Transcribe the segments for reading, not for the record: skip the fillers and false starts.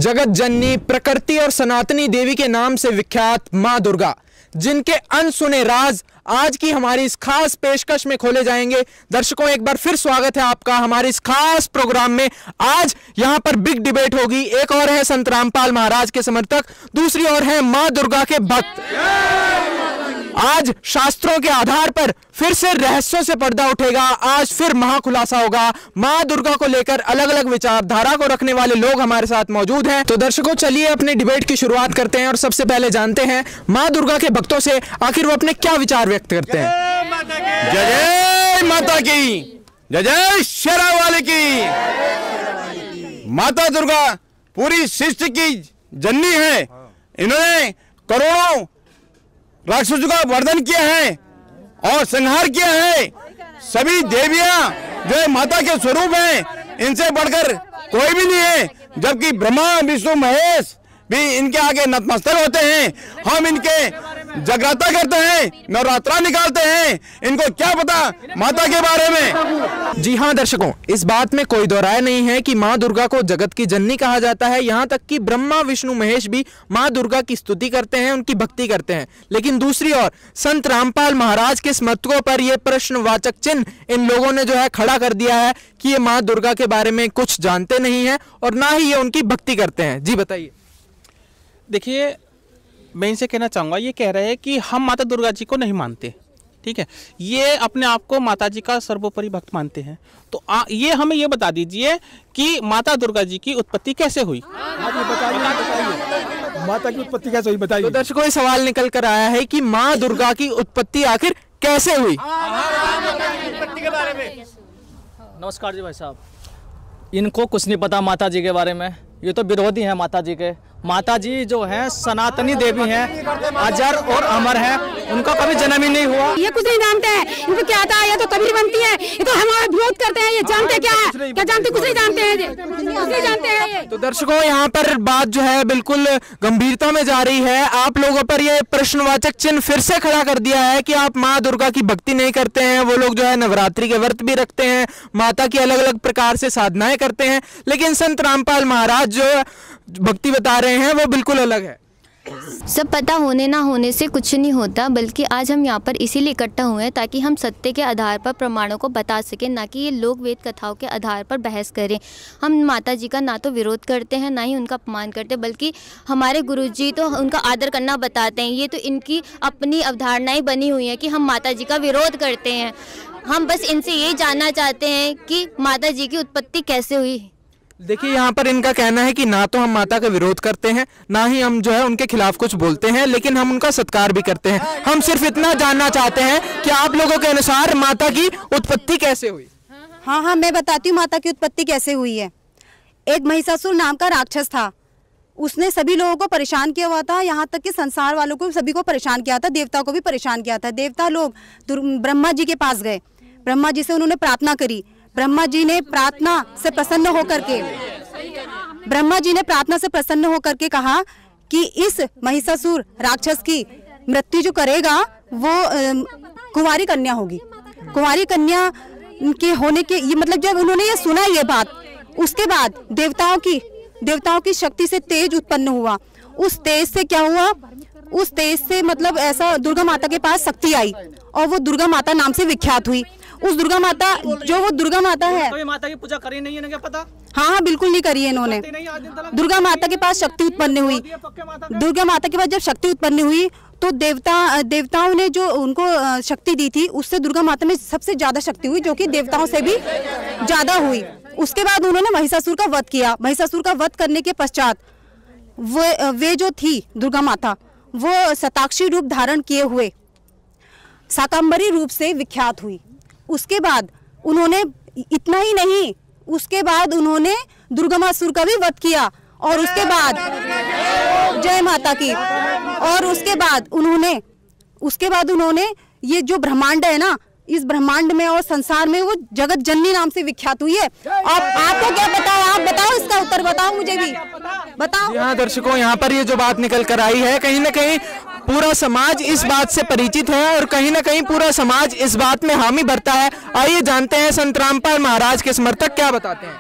जगत जननी, प्रकृति और सनातनी देवी के नाम से विख्यात मां दुर्गा, जिनके अनसुने राज आज की हमारी इस खास पेशकश में खोले जाएंगे। दर्शकों, एक बार फिर स्वागत है आपका हमारे इस खास प्रोग्राम में। आज यहां पर बिग डिबेट होगी। एक और है संत रामपाल महाराज के समर्थक, दूसरी ओर है मां दुर्गा के भक्त। आज शास्त्रों के आधार पर फिर से रहस्यों से पर्दा उठेगा। आज फिर महाखुलासा होगा। मां दुर्गा को लेकर अलग अलग विचारधारा को रखने वाले लोग हमारे साथ मौजूद हैं। तो दर्शकों, चलिए अपने डिबेट की शुरुआत करते हैं और सबसे पहले जानते हैं मां दुर्गा के भक्तों से आखिर वो अपने क्या विचार व्यक्त करते हैं। जय जय माता की, जय जय शेरा वाले की। माता दुर्गा पूरी सृष्टि की जननी है। इन्होंने करोड़ों राक्षसों का वर्धन किया है और संहार किया है। सभी देवियां जो है माता के स्वरूप हैं, इनसे बढ़कर कोई भी नहीं है। जबकि ब्रह्मा विष्णु महेश भी इनके आगे नतमस्तक होते हैं। हम इनके जगराता करते हैं, नवरात्रा निकालते हैं। इनको क्या पता माता के बारे में। जी हाँ दर्शकों, इस बात में कोई दो राय नहीं है कि मां दुर्गा को जगत की जननी कहा जाता है। यहाँ तक कि ब्रह्मा विष्णु महेश भी मां दुर्गा की स्तुति करते हैं, उनकी भक्ति करते हैं। लेकिन दूसरी ओर संत रामपाल महाराज के स्मृतिकों पर यह प्रश्नवाचक चिन्ह इन लोगों ने जो है खड़ा कर दिया है कि ये मां दुर्गा के बारे में कुछ जानते नहीं है और ना ही ये उनकी भक्ति करते हैं। जी बताइए। देखिए, मैं इनसे कहना चाहूँगा, ये कह रहे हैं कि हम माता दुर्गा जी को नहीं मानते, ठीक है। ये अपने आप को माता जी का सर्वोपरि भक्त मानते हैं। तो ये हमें ये बता दीजिए कि माता दुर्गा जी की उत्पत्ति कैसे हुई। माता की उत्पत्ति कैसे हुई बताइए। तो दर्शकों, ये सवाल निकल कर आया है कि मां दुर्गा की उत्पत्ति आखिर कैसे हुई। नमस्कार जी भाई साहब, इनको कुछ नहीं पता माता जी के बारे में। ये तो विरोधी हैं माता जी के। माता जी जो हैं सनातनी देवी हैं, अजर और अमर हैं। उनका कभी जन्म ही नहीं हुआ। ये कुछ नहीं जानते हैं। इनको क्या आता है, ये तो कभी बनती है। ये तो हमारा विरोध करते हैं। ये जानते क्या है, क्या जानते, कुछ नहीं जानते हैं। कुछ नहीं जानते हैं ये। तो दर्शकों, यहाँ पर बात जो है बिल्कुल गंभीरता में जा रही है। आप लोगों पर ये प्रश्नवाचक चिन्ह फिर से खड़ा कर दिया है कि आप माँ दुर्गा की भक्ति नहीं करते हैं। वो लोग जो है नवरात्रि के व्रत भी रखते हैं, माता की अलग अलग प्रकार से साधनाएं करते हैं। लेकिन संत रामपाल महाराज जो भक्ति बता रहे हैं वो बिल्कुल अलग है। सब पता होने ना होने से कुछ नहीं होता, बल्कि आज हम यहाँ पर इसीलिए इकट्ठा हुए हैं ताकि हम सत्य के आधार पर प्रमाणों को बता सकें, ना कि ये लोक वेद कथाओं के आधार पर बहस करें। हम माता जी का ना तो विरोध करते हैं, ना ही उनका अपमान करते, बल्कि हमारे गुरुजी तो उनका आदर करना बताते हैं। ये तो इनकी अपनी अवधारणाएं बनी हुई हैं कि हम माता जी का विरोध करते हैं। हम बस इनसे ये जानना चाहते हैं कि माता जी की उत्पत्ति कैसे हुई। देखिए, यहाँ पर इनका कहना है कि ना तो हम माता का विरोध करते हैं, ना ही हम जो है उनके खिलाफ कुछ बोलते हैं, लेकिन हम उनका सत्कार भी करते हैं। हम सिर्फ इतना जानना चाहते हैं कि आप लोगों के अनुसार माता की उत्पत्ति कैसे हुई। हाँ, मैं बताती हूँ माता की उत्पत्ति कैसे हुई है। एक महिषासुर नाम का राक्षस था। उसने सभी लोगों को परेशान किया हुआ था, यहाँ तक कि संसार वालों को सभी को परेशान किया था, देवता को भी परेशान किया था। देवता लोग ब्रह्मा जी के पास गए, ब्रह्मा जी से उन्होंने प्रार्थना करी। ब्रह्मा जी ने प्रार्थना से प्रसन्न होकर के कहा कि इस महिषासुर राक्षस की मृत्यु जो करेगा वो कुंवारी कन्या होगी। कुंवारी कन्या के होने के ये मतलब जब उन्होंने ये सुना ये बात, उसके बाद देवताओं की शक्ति से तेज उत्पन्न हुआ। उस तेज से क्या हुआ, उस तेज से मतलब ऐसा दुर्गा माता के पास शक्ति आई और वो दुर्गा माता नाम से विख्यात हुई। उस दुर्गा माता जो वो दुर्गा माता है, तो माता की पूजा करी नहीं है, क्या पता? हाँ, बिल्कुल नहीं करी है इन्होंने। दुर्गा माता के पास शक्ति उत्पन्न हुई। दुर्गा माता के पास जब शक्ति उत्पन्न हुई तो देवताओं ने जो उनको शक्ति दी थी, उससे दुर्गा माता में सबसे ज्यादा शक्ति हुई, जो कि देवताओं से भी ज्यादा हुई। उसके बाद उन्होंने महिषासुर का वध किया। महिषासुर का वध करने के पश्चात वे जो थी दुर्गा माता, वो शताक्षी रूप धारण किए हुए शाकंभरी रूप से विख्यात हुई। उसके बाद उन्होंने इतना ही नहीं, उसके बाद उन्होंने दुर्गमासुर का भी वध किया और उसके बाद जय माता की, और उसके बाद उन्होंने ये जो ब्रह्मांड है ना, इस ब्रह्मांड में और संसार में वो जगत जननी नाम से विख्यात हुई है। अब आपको क्या पता है, आप बताओ, इसका उत्तर बताओ, मुझे भी बताओ। हाँ दर्शकों, यहाँ पर ये जो बात निकल कर आई है, कहीं ना कहीं पूरा समाज इस बात से परिचित है और कहीं ना कहीं पूरा समाज इस बात में हामी भरता है। आइए जानते हैं संत रामपाल महाराज के समर्थक क्या बताते हैं।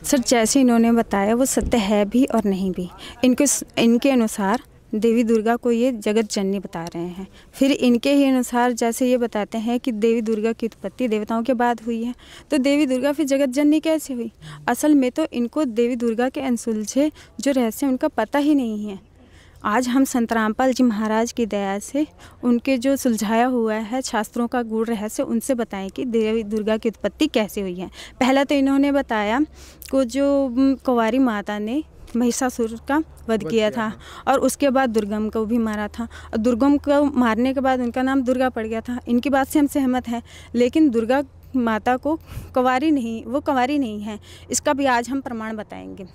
सर जैसे इन्होंने बताया वो सत्य है भी और नहीं भी। इनके अनुसार देवी दुर्गा को ये जगत जननी बता रहे हैं। फिर इनके ही अनुसार जैसे ये बताते हैं कि देवी दुर्गा की उत्पत्ति देवताओं के बाद हुई है, तो देवी दुर्गा फिर जगत जननी कैसे हुई? असल में तो इनको देवी दुर्गा के अनसुलझे जो रहस्य उनका पता ही नहीं है। आज हम संत रामपाल जी महाराज की दया से उनके जो सुलझाया हुआ है शास्त्रों का गूढ़ रहस्य उनसे बताएं कि देवी दुर्गा की उत्पत्ति कैसे हुई है। पहला तो इन्होंने बताया को जो कुंवारी माता ने महिषासुर का वध किया था और उसके बाद दुर्गम को भी मारा था और दुर्गम को मारने के बाद उनका नाम दुर्गा पड़ गया था। इनकी बात से हम सहमत हैं, लेकिन दुर्गा माता को कुंवारी नहीं है, इसका भी आज हम प्रमाण बताएंगे।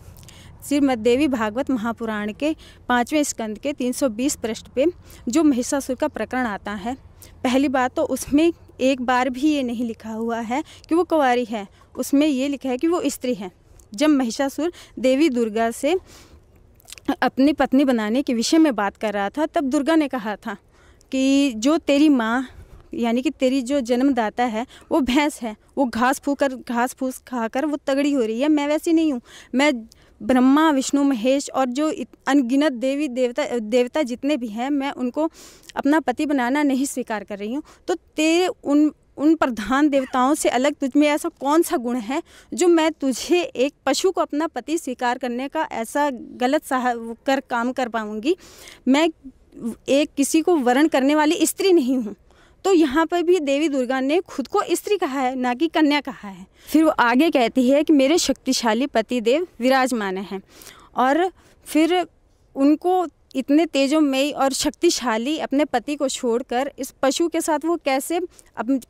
श्रीमद्देवी भागवत महापुराण के 5वें स्कंद के 320 पृष्ठ पे जो महिषासुर का प्रकरण आता है, पहली बात तो उसमें एक बार भी ये नहीं लिखा हुआ है कि वो कुंवारी है, उसमें ये लिखा है कि वो स्त्री है। जब महिषासुर देवी दुर्गा से अपनी पत्नी बनाने के विषय में बात कर रहा था, तब दुर्गा ने कहा था कि जो तेरी माँ यानी कि तेरी जो जन्मदाता है वो भैंस है, वो घास फूस खाकर वो तगड़ी हो रही है, मैं वैसी नहीं हूँ। मैं ब्रह्मा विष्णु महेश और जो अनगिनत देवी देवता जितने भी हैं, मैं उनको अपना पति बनाना नहीं स्वीकार कर रही हूँ। तो तेरे उन प्रधान देवताओं से अलग तुझ में ऐसा कौन सा गुण है जो मैं तुझे एक पशु को अपना पति स्वीकार करने का ऐसा गलत काम कर पाऊँगी? मैं एक किसी को वर्ण करने वाली स्त्री नहीं हूँ। तो यहाँ पर भी देवी दुर्गा ने खुद को स्त्री कहा है, ना कि कन्या कहा है। फिर वो आगे कहती है कि मेरे शक्तिशाली पति देव विराजमान हैं, और फिर उनको इतने तेजोमयी और शक्तिशाली अपने पति को छोड़कर इस पशु के साथ वो कैसे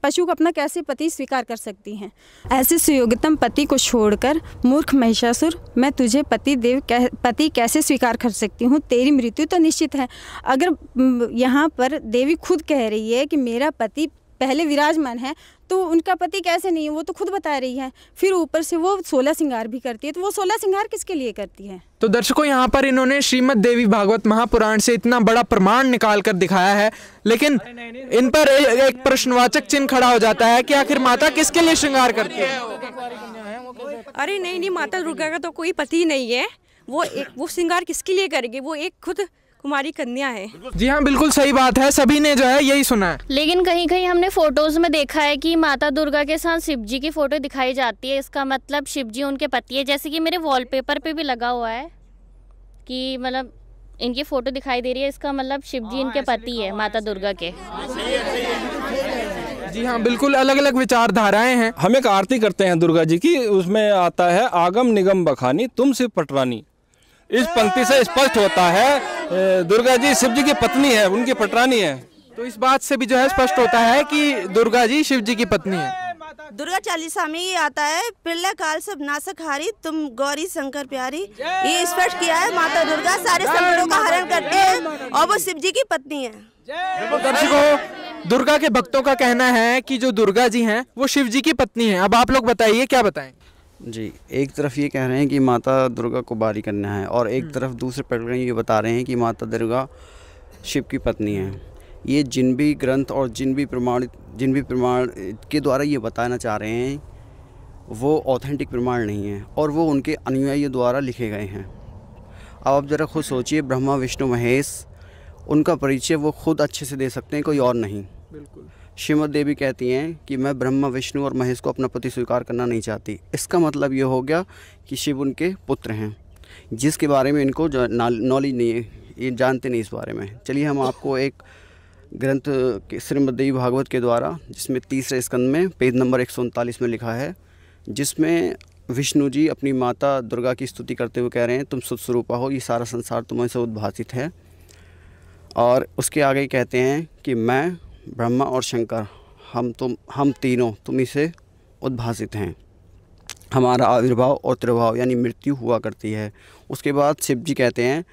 पशु को अपना कैसे पति स्वीकार कर सकती हैं? ऐसे सुयोग्यतम पति को छोड़कर मूर्ख महिषासुर, मैं तुझे पति कैसे स्वीकार कर सकती हूँ? तेरी मृत्यु तो निश्चित है। अगर यहाँ पर देवी खुद कह रही है कि मेरा पति पहले विराजमान है, तो उनका पति कैसे नहीं है? वो तो खुद बता रही है। फिर ऊपर से वो 16 श्रृंगार भी करती है, तो वो 16 श्रृंगार किसके लिए करती है? तो दर्शकों, यहाँ पर इन्होंने श्रीमद् देवी भागवत महापुराण से इतना बड़ा प्रमाण निकाल कर दिखाया है, लेकिन इन पर एक प्रश्नवाचक चिन्ह खड़ा हो जाता है कि आखिर माता किसके लिए श्रृंगार करती है? अरे नहीं, माता दुर्गा का तो कोई पति नहीं है, वो श्रृंगार किसके लिए करेगी? वो एक खुद कुमारी कन्या है। जी हाँ, बिल्कुल सही बात है, सभी ने जो है यही सुना है। लेकिन कहीं कहीं हमने फोटोज में देखा है कि माता दुर्गा के साथ शिव जी की फोटो दिखाई जाती है। इसका मतलब शिव जी उनके पति है, जैसे कि मेरे वॉलपेपर पे भी लगा हुआ है कि मतलब इनकी फोटो दिखाई दे रही है, इसका मतलब शिव जी इनके पति है माता दुर्गा के। जी हाँ, बिल्कुल अलग अलग विचारधाराएं हैं। हम एक आरती करते हैं दुर्गा जी की, उसमें आता है आगम निगम बखानी तुम शिव पटरानी। इस पंक्ति से स्पष्ट होता है दुर्गा जी शिव जी की पत्नी है, उनकी पटरानी है। तो इस बात से भी जो है स्पष्ट होता है कि दुर्गा जी शिव जी की पत्नी है। दुर्गा चालीसा में ये आता है, पिल्ला काल सब नासक हारी तुम गौरी शंकर प्यारी। ये स्पष्ट किया है माता दुर्गा सारे संकटों का हरण करती है और वो शिव जी की पत्नी है। दर्शकों, दुर्गा के भक्तों का कहना है कि जो दुर्गा जी हैं वो शिव जी की पत्नी है। अब आप लोग बताइए, क्या बताएं? जी, एक तरफ ये कह रहे हैं कि माता दुर्गा को बारी करना है, और एक तरफ दूसरे प्रकरण ये बता रहे हैं कि माता दुर्गा शिव की पत्नी है। ये जिन भी ग्रंथ और जिन भी प्रमाण के द्वारा ये बताना चाह रहे हैं वो ऑथेंटिक प्रमाण नहीं है, और वो उनके अनुयायियों द्वारा लिखे गए हैं। अब आप ज़रा खुद सोचिए, ब्रह्मा विष्णु महेश, उनका परिचय वो खुद अच्छे से दे सकते हैं, कोई और नहीं। बिल्कुल। श्रीमद् देवी कहती हैं कि मैं ब्रह्मा विष्णु और महेश को अपना पति स्वीकार करना नहीं चाहती। इसका मतलब ये हो गया कि शिव उनके पुत्र हैं, जिसके बारे में इनको नॉलेज नहीं है, ये जानते नहीं इस बारे में। चलिए हम आपको एक ग्रंथ श्रीमद् देवी भागवत के द्वारा, जिसमें 3रे स्कंद में पेज नंबर 139 में लिखा है, जिसमें विष्णु जी अपनी माता दुर्गा की स्तुति करते हुए कह रहे हैं, तुम सुस्वरूपा हो, ये सारा संसार तुम्हें से उद्भासित है। और उसके आगे कहते हैं कि मैं ब्रह्मा और शंकर हम तीनों तुम्ही से उद्भासित हैं, हमारा आविर्भाव और त्रिभाव यानी मृत्यु हुआ करती है। उसके बाद शिव जी कहते हैं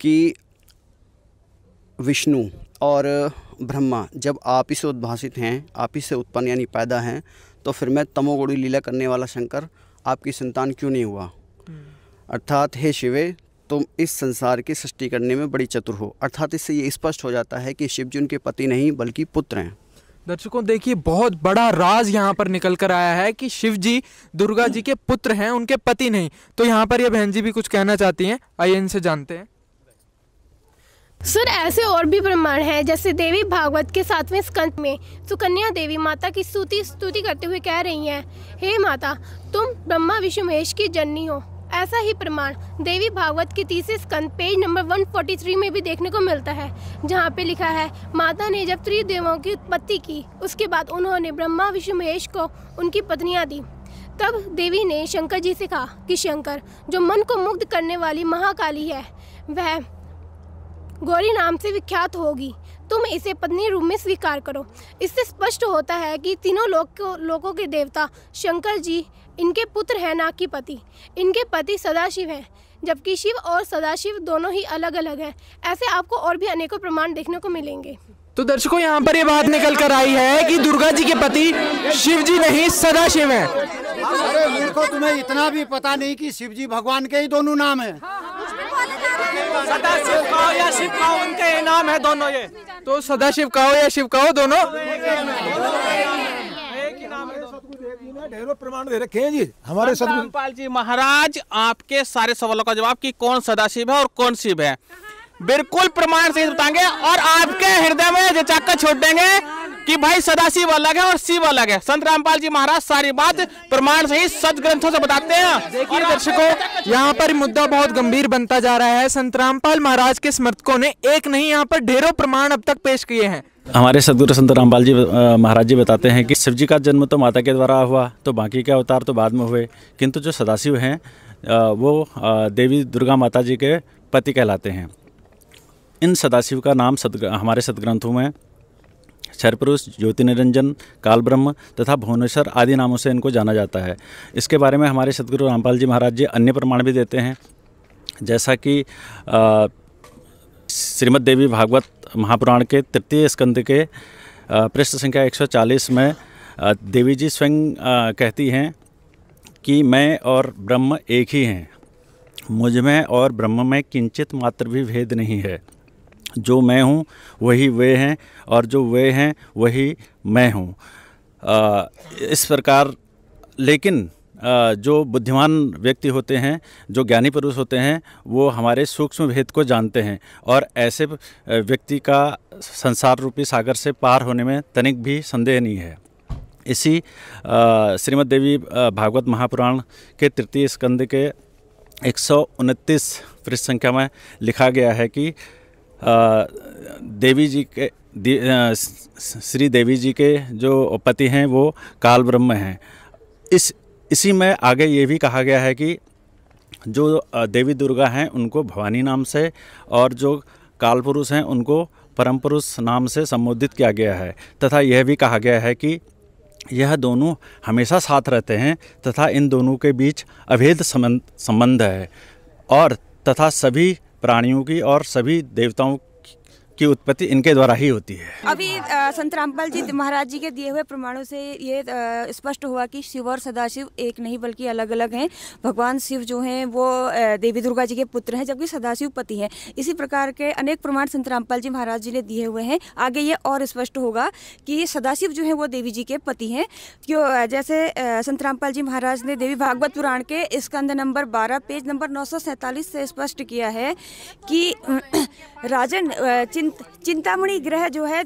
कि विष्णु और ब्रह्मा जब आप ही से उद्भासित हैं, आप ही से उत्पन्न यानी पैदा हैं, तो फिर मैं तमोगुणी लीला करने वाला शंकर आपकी संतान क्यों नहीं हुआ? अर्थात हे शिवे, तुम इस संसार की सृष्टि करने में बड़ी चतुर हो। अर्थात इससे ये स्पष्ट हो जाता है कि शिव जी उनके पति नहीं बल्कि पुत्र हैं। दर्शकों देखिए, बहुत बड़ा राज यहाँ पर निकल कर आया है कि शिव जी दुर्गा जी के पुत्र हैं, उनके पति नहीं। तो यहाँ पर ये बहन जी भी कुछ कहना चाहती हैं, आइए इनसे जानते हैं। सर, ऐसे और भी प्रमाण हैं, जैसे देवी भागवत के 7वें स्कंद में सुकन्या देवी माता की स्तुति करते हुए कह रही हैं, हे माता, तुम ब्रह्मा विष्णु महेश की जननी हो। ऐसा ही प्रमाण देवी भागवत के 30वें स्कंद पेज नंबर 143 में भी देखने को मिलता है, जहाँ पे लिखा है, माता ने जब त्रिदेवों की उत्पत्ति की, उसके बाद उन्होंने ब्रह्मा विष्णु महेश को उनकी पत्नियाँ दी। तब देवी ने शंकर जी से कहा कि शंकर, जो मन को मुग्ध करने वाली महाकाली है, वह गौरी नाम से विख्यात होगी, तुम इसे पत्नी रूप में स्वीकार करो। इससे स्पष्ट होता है कि तीनों लोकों के देवता शंकर जी इनके पुत्र हैं, ना कि पति। इनके पति सदाशिव हैं, जबकि शिव और सदाशिव दोनों ही अलग अलग हैं। ऐसे आपको और भी अनेकों प्रमाण देखने को मिलेंगे। तो दर्शकों यहाँ पर ये बात निकल कर आई है कि दुर्गा जी के पति शिव जी नहीं, सदाशिव हैं। अरे मूर्खों, तुम्हें इतना भी पता नहीं कि शिव जी भगवान के ही दोनों नाम है। सदाशिव कहो या शिव कहो, उनके नाम है दोनों। ये तो सदाशिव कहो या शिव कहो, दोनों ढेरों प्रमाण दे रखे हैं जी हमारे सदगुरु रामपाल जी महाराज। आपके सारे सवालों का जवाब कि कौन सदाशिव है और कौन शिव है, बिल्कुल प्रमाण से बताएंगे, और आपके हृदय में जचाकर छोड़ देंगे कि भाई सदाशिव अलग है और शिव अलग है। संत रामपाल जी महाराज सारी बात प्रमाण से ही सच ग्रंथों से बताते हैं। देखिए दर्शकों, यहाँ पर मुद्दा बहुत गंभीर बनता जा रहा है। संत रामपाल महाराज के समर्थकों ने एक नहीं, यहाँ पर ढेरों प्रमाण अब तक पेश किए हैं। हमारे सदगुरु संत रामपाल जी महाराज जी बताते हैं कि शिव जी का जन्म तो माता के द्वारा हुआ, तो बाकी के अवतार तो बाद में हुए, किंतु जो सदाशिव हैं वो देवी दुर्गा माता जी के पति कहलाते हैं। इन सदाशिव का नाम हमारे सदग्रंथों में क्षरपुरुष, ज्योति निरंजन, काल ब्रह्म तथा भुवनेश्वर आदि नामों से इनको जाना जाता है। इसके बारे में हमारे सदगुरु रामपाल जी महाराज जी अन्य प्रमाण भी देते हैं, जैसा कि श्रीमद् देवी भागवत महापुराण के 3 स्कंद के पृष्ठ संख्या 140 में देवी जी स्वयं कहती हैं कि मैं और ब्रह्म एक ही हैं, मुझ में और ब्रह्म में किंचित मात्र भी भेद नहीं है। जो मैं हूँ वही वे हैं, और जो वे हैं वही मैं हूँ। इस प्रकार, लेकिन जो बुद्धिमान व्यक्ति होते हैं, जो ज्ञानी पुरुष होते हैं, वो हमारे सूक्ष्म भेद को जानते हैं, और ऐसे व्यक्ति का संसार रूपी सागर से पार होने में तनिक भी संदेह नहीं है। इसी श्रीमद् देवी भागवत महापुराण के 3 स्कंद के 129 पृष्ठ संख्या में लिखा गया है कि देवी जी के श्री देवी जी के जो पति हैं वो काल ब्रह्म हैं। इसी में आगे ये भी कहा गया है कि जो देवी दुर्गा हैं उनको भवानी नाम से, और जो काल पुरुष हैं उनको परम पुरुष नाम से संबोधित किया गया है, तथा यह भी कहा गया है कि यह दोनों हमेशा साथ रहते हैं तथा इन दोनों के बीच अभेद संबंध है, और तथा सभी प्राणियों की और सभी देवताओं की उत्पत्ति इनके द्वारा ही होती है। अभी संत रामपाल जी महाराज जी के दिए हुए प्रमाणों से ये स्पष्ट हुआ कि शिव और सदाशिव एक नहीं बल्कि अलग अलग हैं। भगवान शिव जो हैं वो देवी दुर्गा जी के पुत्र हैं, जबकि सदाशिव पति हैं। इसी प्रकार के अनेक प्रमाण संत रामपाल जी महाराज जी ने दिए हुए हैं। आगे ये और स्पष्ट होगा कि सदाशिव जो है वो देवी जी के पति हैं, क्यों जैसे संत रामपाल जी महाराज ने देवी भागवत पुराण के स्कंद नंबर 12 पेज नंबर 947 से स्पष्ट किया है कि राजन चिंतामणि ग्रह जो है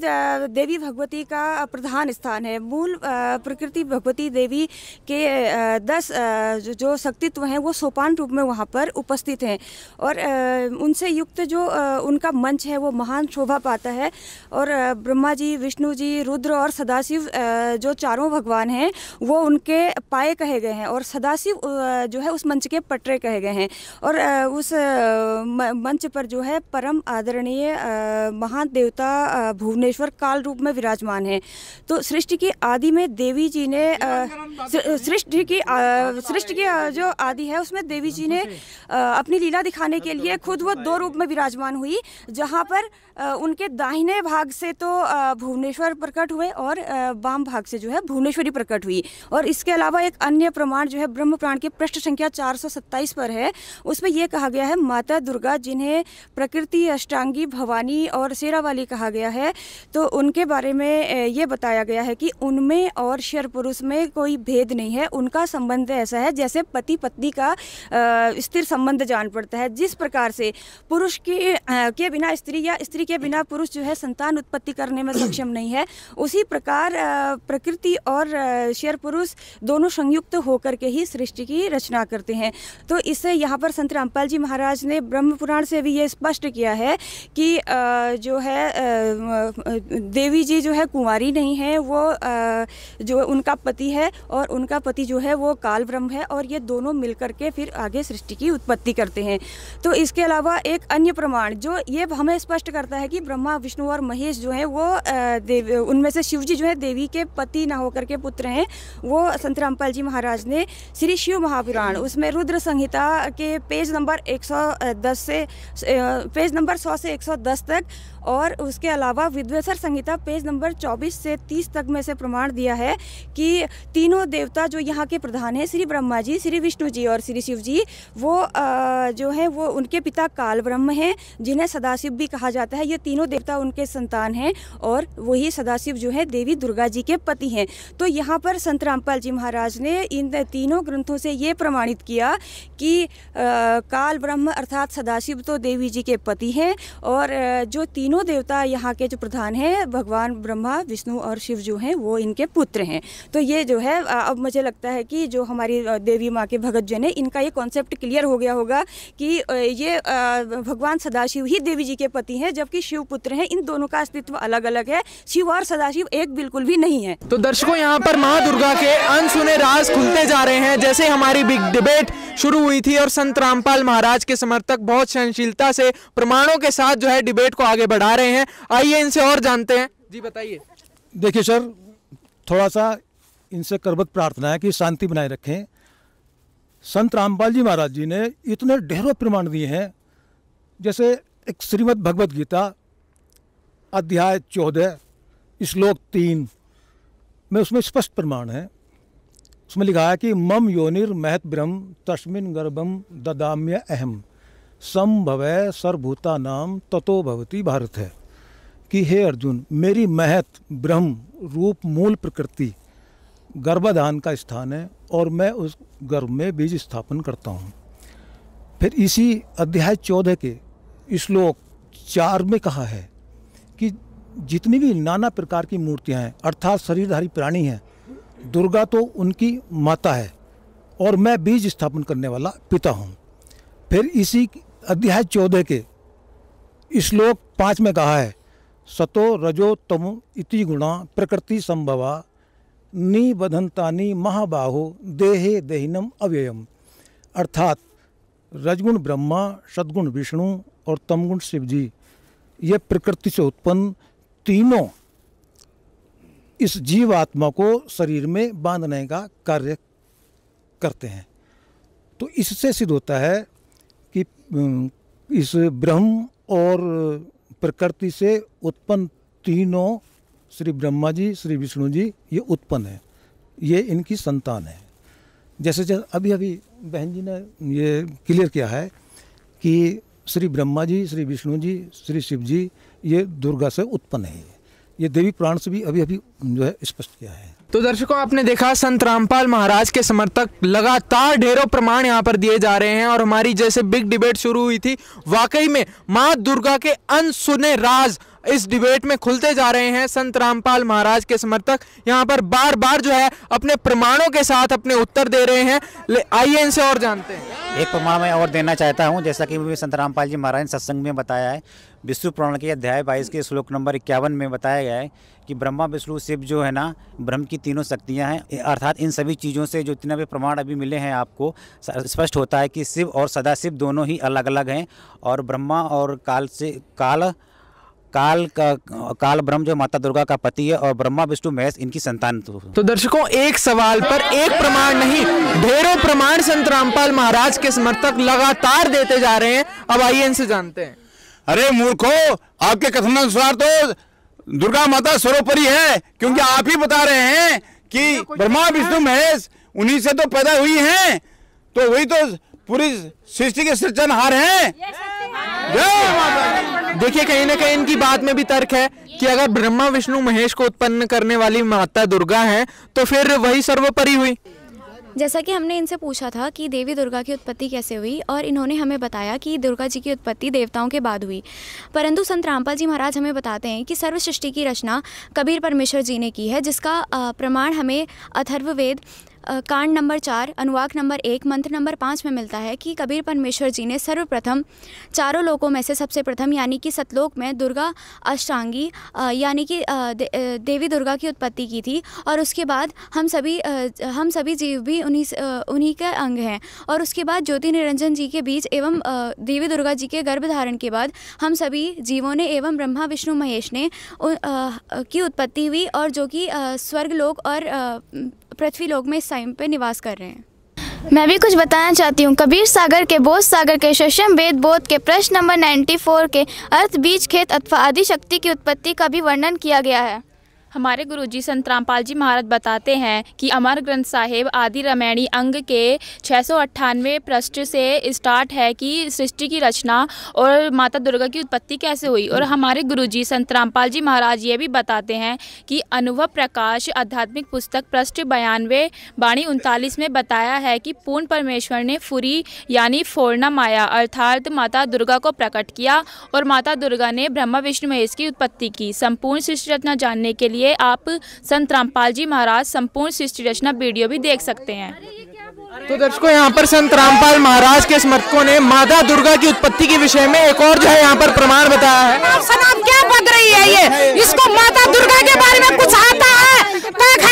देवी भगवती का प्रधान स्थान है। मूल प्रकृति भगवती देवी के 10 जो शक्तित्व हैं वो सोपान रूप में वहाँ पर उपस्थित हैं, और उनसे युक्त जो उनका मंच है वो महान शोभा पाता है। और ब्रह्मा जी, विष्णु जी, रुद्र और सदाशिव जो चारों भगवान हैं वो उनके पाए कहे गए हैं, और सदाशिव जो है उस मंच के पटरे कहे गए हैं। और उस मंच पर जो है परम आदरणीय महान देवता भुवनेश्वर काल रूप में विराजमान है। तो सृष्टि की आदि में देवी जी ने सृष्टि की जो आदि है उसमें देवी जी ने अपनी लीला दिखाने के लिए खुद वो 2 रूप में विराजमान हुई, जहाँ पर उनके दाहिने भाग से तो भुवनेश्वर प्रकट हुए और वाम भाग से जो है भुवनेश्वरी प्रकट हुई। और इसके अलावा एक अन्य प्रमाण जो है ब्रह्म पुराण के पृष्ठ संख्या 427 पर है, उसमें यह कहा गया है माता दुर्गा जिन्हें प्रकृति, अष्टांगी, भवानी और शेरावाली कहा गया है, तो उनके बारे में ये बताया गया है कि उनमें और शर पुरुष में कोई भेद नहीं है। उनका संबंध ऐसा है जैसे पति पत्नी का स्थिर संबंध जान पड़ता है। जिस प्रकार से पुरुष के बिना स्त्री या स्त्री के बिना पुरुष जो है संतान उत्पत्ति करने में सक्षम नहीं है, उसी प्रकार प्रकृति और शर पुरुष दोनों संयुक्त होकर के ही सृष्टि की रचना करते हैं। तो इससे यहाँ पर संत रामपाल जी महाराज ने ब्रह्म पुराण से भी ये स्पष्ट किया है कि जो है देवी जी जो है कुंवारी नहीं है, वो जो उनका पति है और उनका पति जो है वो काल ब्रह्म है, और ये दोनों मिलकर के फिर आगे सृष्टि की उत्पत्ति करते हैं। तो इसके अलावा एक अन्य प्रमाण जो ये हमें स्पष्ट करता है कि ब्रह्मा, विष्णु और महेश जो है वो उनमें से शिव जी जो है देवी के पति ना होकर के पुत्र हैं। वो संत रामपाल जी महाराज ने श्री शिव महापुराण उसमें रुद्र संहिता के पेज नंबर 110 से पेज नंबर 100 से 110 तक, और उसके अलावा विद्वेश्वर संहिता पेज नंबर 24 से 30 तक में से प्रमाण दिया है कि तीनों देवता जो यहाँ के प्रधान हैं, श्री ब्रह्मा जी, श्री विष्णु जी और श्री शिव जी, वो जो है वो उनके पिता काल ब्रह्म हैं, जिन्हें सदाशिव भी कहा जाता है। ये तीनों देवता उनके संतान हैं और वही सदाशिव जो है देवी दुर्गा जी के पति हैं। तो यहाँ पर संत रामपाल जी महाराज ने इन तीनों ग्रंथों से ये प्रमाणित किया कि काल ब्रह्म अर्थात सदाशिव तो देवी जी के पति हैं, और जो तीनों देवता यहाँ के जो प्रधान हैं भगवान ब्रह्मा, विष्णु और शिव जो हैं वो इनके पुत्र हैं। तो ये जो है अब मुझे लगता है कि जो हमारी देवी माँ के भगत जन है, इनका ये कॉन्सेप्ट क्लियर हो गया होगा कि ये भगवान सदाशिव ही देवी जी के पति हैं, जबकि शिव पुत्र हैं। इन दोनों का अस्तित्व अलग अलग है, शिव और सदाशिव एक बिल्कुल भी नहीं है। तो दर्शकों, यहाँ पर माँ दुर्गा के अनसुने राज खुलते जा रहे हैं। जैसे हमारी बिग डिबेट शुरू हुई थी और संत रामपाल महाराज के समर्थक बहुत सहनशीलता से प्रमाणों के साथ जो है डिबेट को आगे बढ़ा रहे हैं। आइए इनसे और जानते हैं। जी बताइए। देखिए सर, थोड़ा सा इनसे करबत प्रार्थना है कि शांति बनाए रखें। संत रामपाल जी महाराज जी ने इतने ढेरों प्रमाण दिए हैं, जैसे एक श्रीमद् भगवत गीता अध्याय 14 श्लोक 3 में उसमें स्पष्ट प्रमाण है। उसमें लिखा है कि मम योनिर महत ब्रह्म तस्मिन् गर्भम ददाम्य अहम संभवै सर्वभूता नाम ततो भवती भारत है कि हे अर्जुन, मेरी महत ब्रह्म रूप मूल प्रकृति गर्भाधान का स्थान है और मैं उस गर्भ में बीज स्थापन करता हूँ। फिर इसी अध्याय 14 के श्लोक 4 में कहा है कि जितनी भी नाना प्रकार की मूर्तियाँ हैं अर्थात शरीरधारी प्राणी हैं, दुर्गा तो उनकी माता है और मैं बीज स्थापन करने वाला पिता हूँ। फिर इसी अध्याय 14 के श्लोक 5 में कहा है सतो रजो तमो इति गुणा प्रकृति संभवा निबधंतानि महाबाहो देहे देहिनम अव्ययम, अर्थात रजगुण ब्रह्मा, सद्गुण विष्णु और तमगुण शिव जी, ये प्रकृति से उत्पन्न तीनों इस जीवात्मा को शरीर में बांधने का कार्य करते हैं। तो इससे सिद्ध होता है कि इस ब्रह्म और प्रकृति से उत्पन्न तीनों श्री ब्रह्मा जी, श्री विष्णु जी, ये उत्पन्न है, ये इनकी संतान है। जैसे अभी अभी बहन जी ने ये क्लियर किया है कि श्री ब्रह्मा जी, श्री विष्णु जी, श्री शिव जी ये दुर्गा से उत्पन्न है। ये देवी पुराण से भी अभी अभी जो है स्पष्ट किया है। तो दर्शकों, आपने देखा संत रामपाल महाराज के समर्थक लगातार ढेरों प्रमाण यहाँ पर दिए जा रहे हैं और हमारी जैसे बिग डिबेट शुरू हुई थी, वाकई में माँ दुर्गा के अनसुने राज इस डिबेट में खुलते जा रहे हैं। संत रामपाल महाराज के समर्थक यहाँ पर बार बार जो है अपने प्रमाणों के साथ अपने उत्तर दे रहे हैं। आइए इनसे और जानते हैं। एक प्रमाण मैं और देना चाहता हूँ, जैसा कि संत रामपाल जी महाराज ने सत्संग में बताया है। विष्णु पुराण के अध्याय 22 के श्लोक नंबर 51 में बताया गया है कि ब्रह्मा, विष्णु, शिव जो है ना, ब्रह्म की तीनों शक्तियाँ हैं। अर्थात इन सभी चीज़ों से जो जितने भी प्रमाण अभी मिले हैं आपको, स्पष्ट होता है कि शिव और सदाशिव दोनों ही अलग अलग हैं और ब्रह्मा और काल ब्रह्म जो माता दुर्गा का पति है और ब्रह्मा विष्णु महेश इनकी संतान। तो दर्शकों, एक सवाल पर एक प्रमाण नहीं, ढेरों प्रमाण संत रामपाल महाराज के समर्थक लगातार देते जा रहे हैं। अब आइए इनसे जानते हैं। अरे मूर्खो, आपके कथनानुसार तो दुर्गा माता सर्वोपरि है, क्योंकि आप ही बता रहे हैं कि ब्रह्मा विष्णु महेश उन्हीं से तो पैदा हुई हैं, तो वही तो पूरी सृष्टि के सृजनहार हैं। देखिए, कहीं ना कहीं इनकी बात में भी तर्क है कि अगर ब्रह्मा विष्णु महेश को उत्पन्न करने वाली माता दुर्गा हैं, तो फिर वही सर्वोपरि हुई। जैसा कि हमने इनसे पूछा था कि देवी दुर्गा की उत्पत्ति कैसे हुई, और इन्होंने हमें बताया कि दुर्गा जी की उत्पत्ति देवताओं के बाद हुई, परंतु संत रामपाल जी महाराज हमें बताते हैं कि सर्व सृष्टि की रचना कबीर परमेश्वर जी ने की है, जिसका प्रमाण हमें अथर्ववेद कांड नंबर 4 अनुवाक नंबर 1 मंत्र नंबर 5 में मिलता है कि कबीर परमेश्वर जी ने सर्वप्रथम चारों लोकों में से सबसे प्रथम यानी कि सतलोक में दुर्गा अष्टांगी यानी कि देवी दुर्गा की उत्पत्ति की थी, और उसके बाद हम सभी जीव भी उन्हीं के अंग हैं। और उसके बाद ज्योति निरंजन जी के बीच एवं देवी दुर्गा जी के गर्भ धारण के बाद हम सभी जीवों ने एवं ब्रह्मा विष्णु महेश ने की उत्पत्ति हुई, और जो कि स्वर्गलोक और पृथ्वी लोक में इस टाइम पे निवास कर रहे हैं। मैं भी कुछ बताना चाहती हूँ। कबीर सागर के बोध सागर के शशम वेद बोध के प्रश्न नंबर 94 के अर्थ बीज खेत अथवा आदि शक्ति की उत्पत्ति का भी वर्णन किया गया है। हमारे गुरुजी संत रामपाल जी महाराज बताते हैं कि अमर ग्रंथ साहिब आदि रामायणी अंग के 698 पृष्ठ से स्टार्ट है कि सृष्टि की रचना और माता दुर्गा की उत्पत्ति कैसे हुई। और हमारे गुरुजी संत रामपाल जी महाराज ये भी बताते हैं कि अनुभव प्रकाश आध्यात्मिक पुस्तक पृष्ठ 92 बाणी 39 में बताया है कि पूर्ण परमेश्वर ने फुरी यानी फोड़ना माया अर्थात माता दुर्गा को प्रकट किया, और माता दुर्गा ने ब्रह्मा विष्णु महेश की उत्पत्ति की। संपूर्ण सृष्टि रचना जानने के लिए आप संत रामपाल जी महाराज संपूर्ण सृष्टि रचना वीडियो भी देख सकते हैं। तो दर्शकों, यहाँ पर संत रामपाल महाराज के समर्थकों ने माता दुर्गा की उत्पत्ति के विषय में एक और जो है यहाँ पर प्रमाण बताया है। आप क्या पक रही है ये? इसको माता दुर्गा के बारे में कुछ आता है?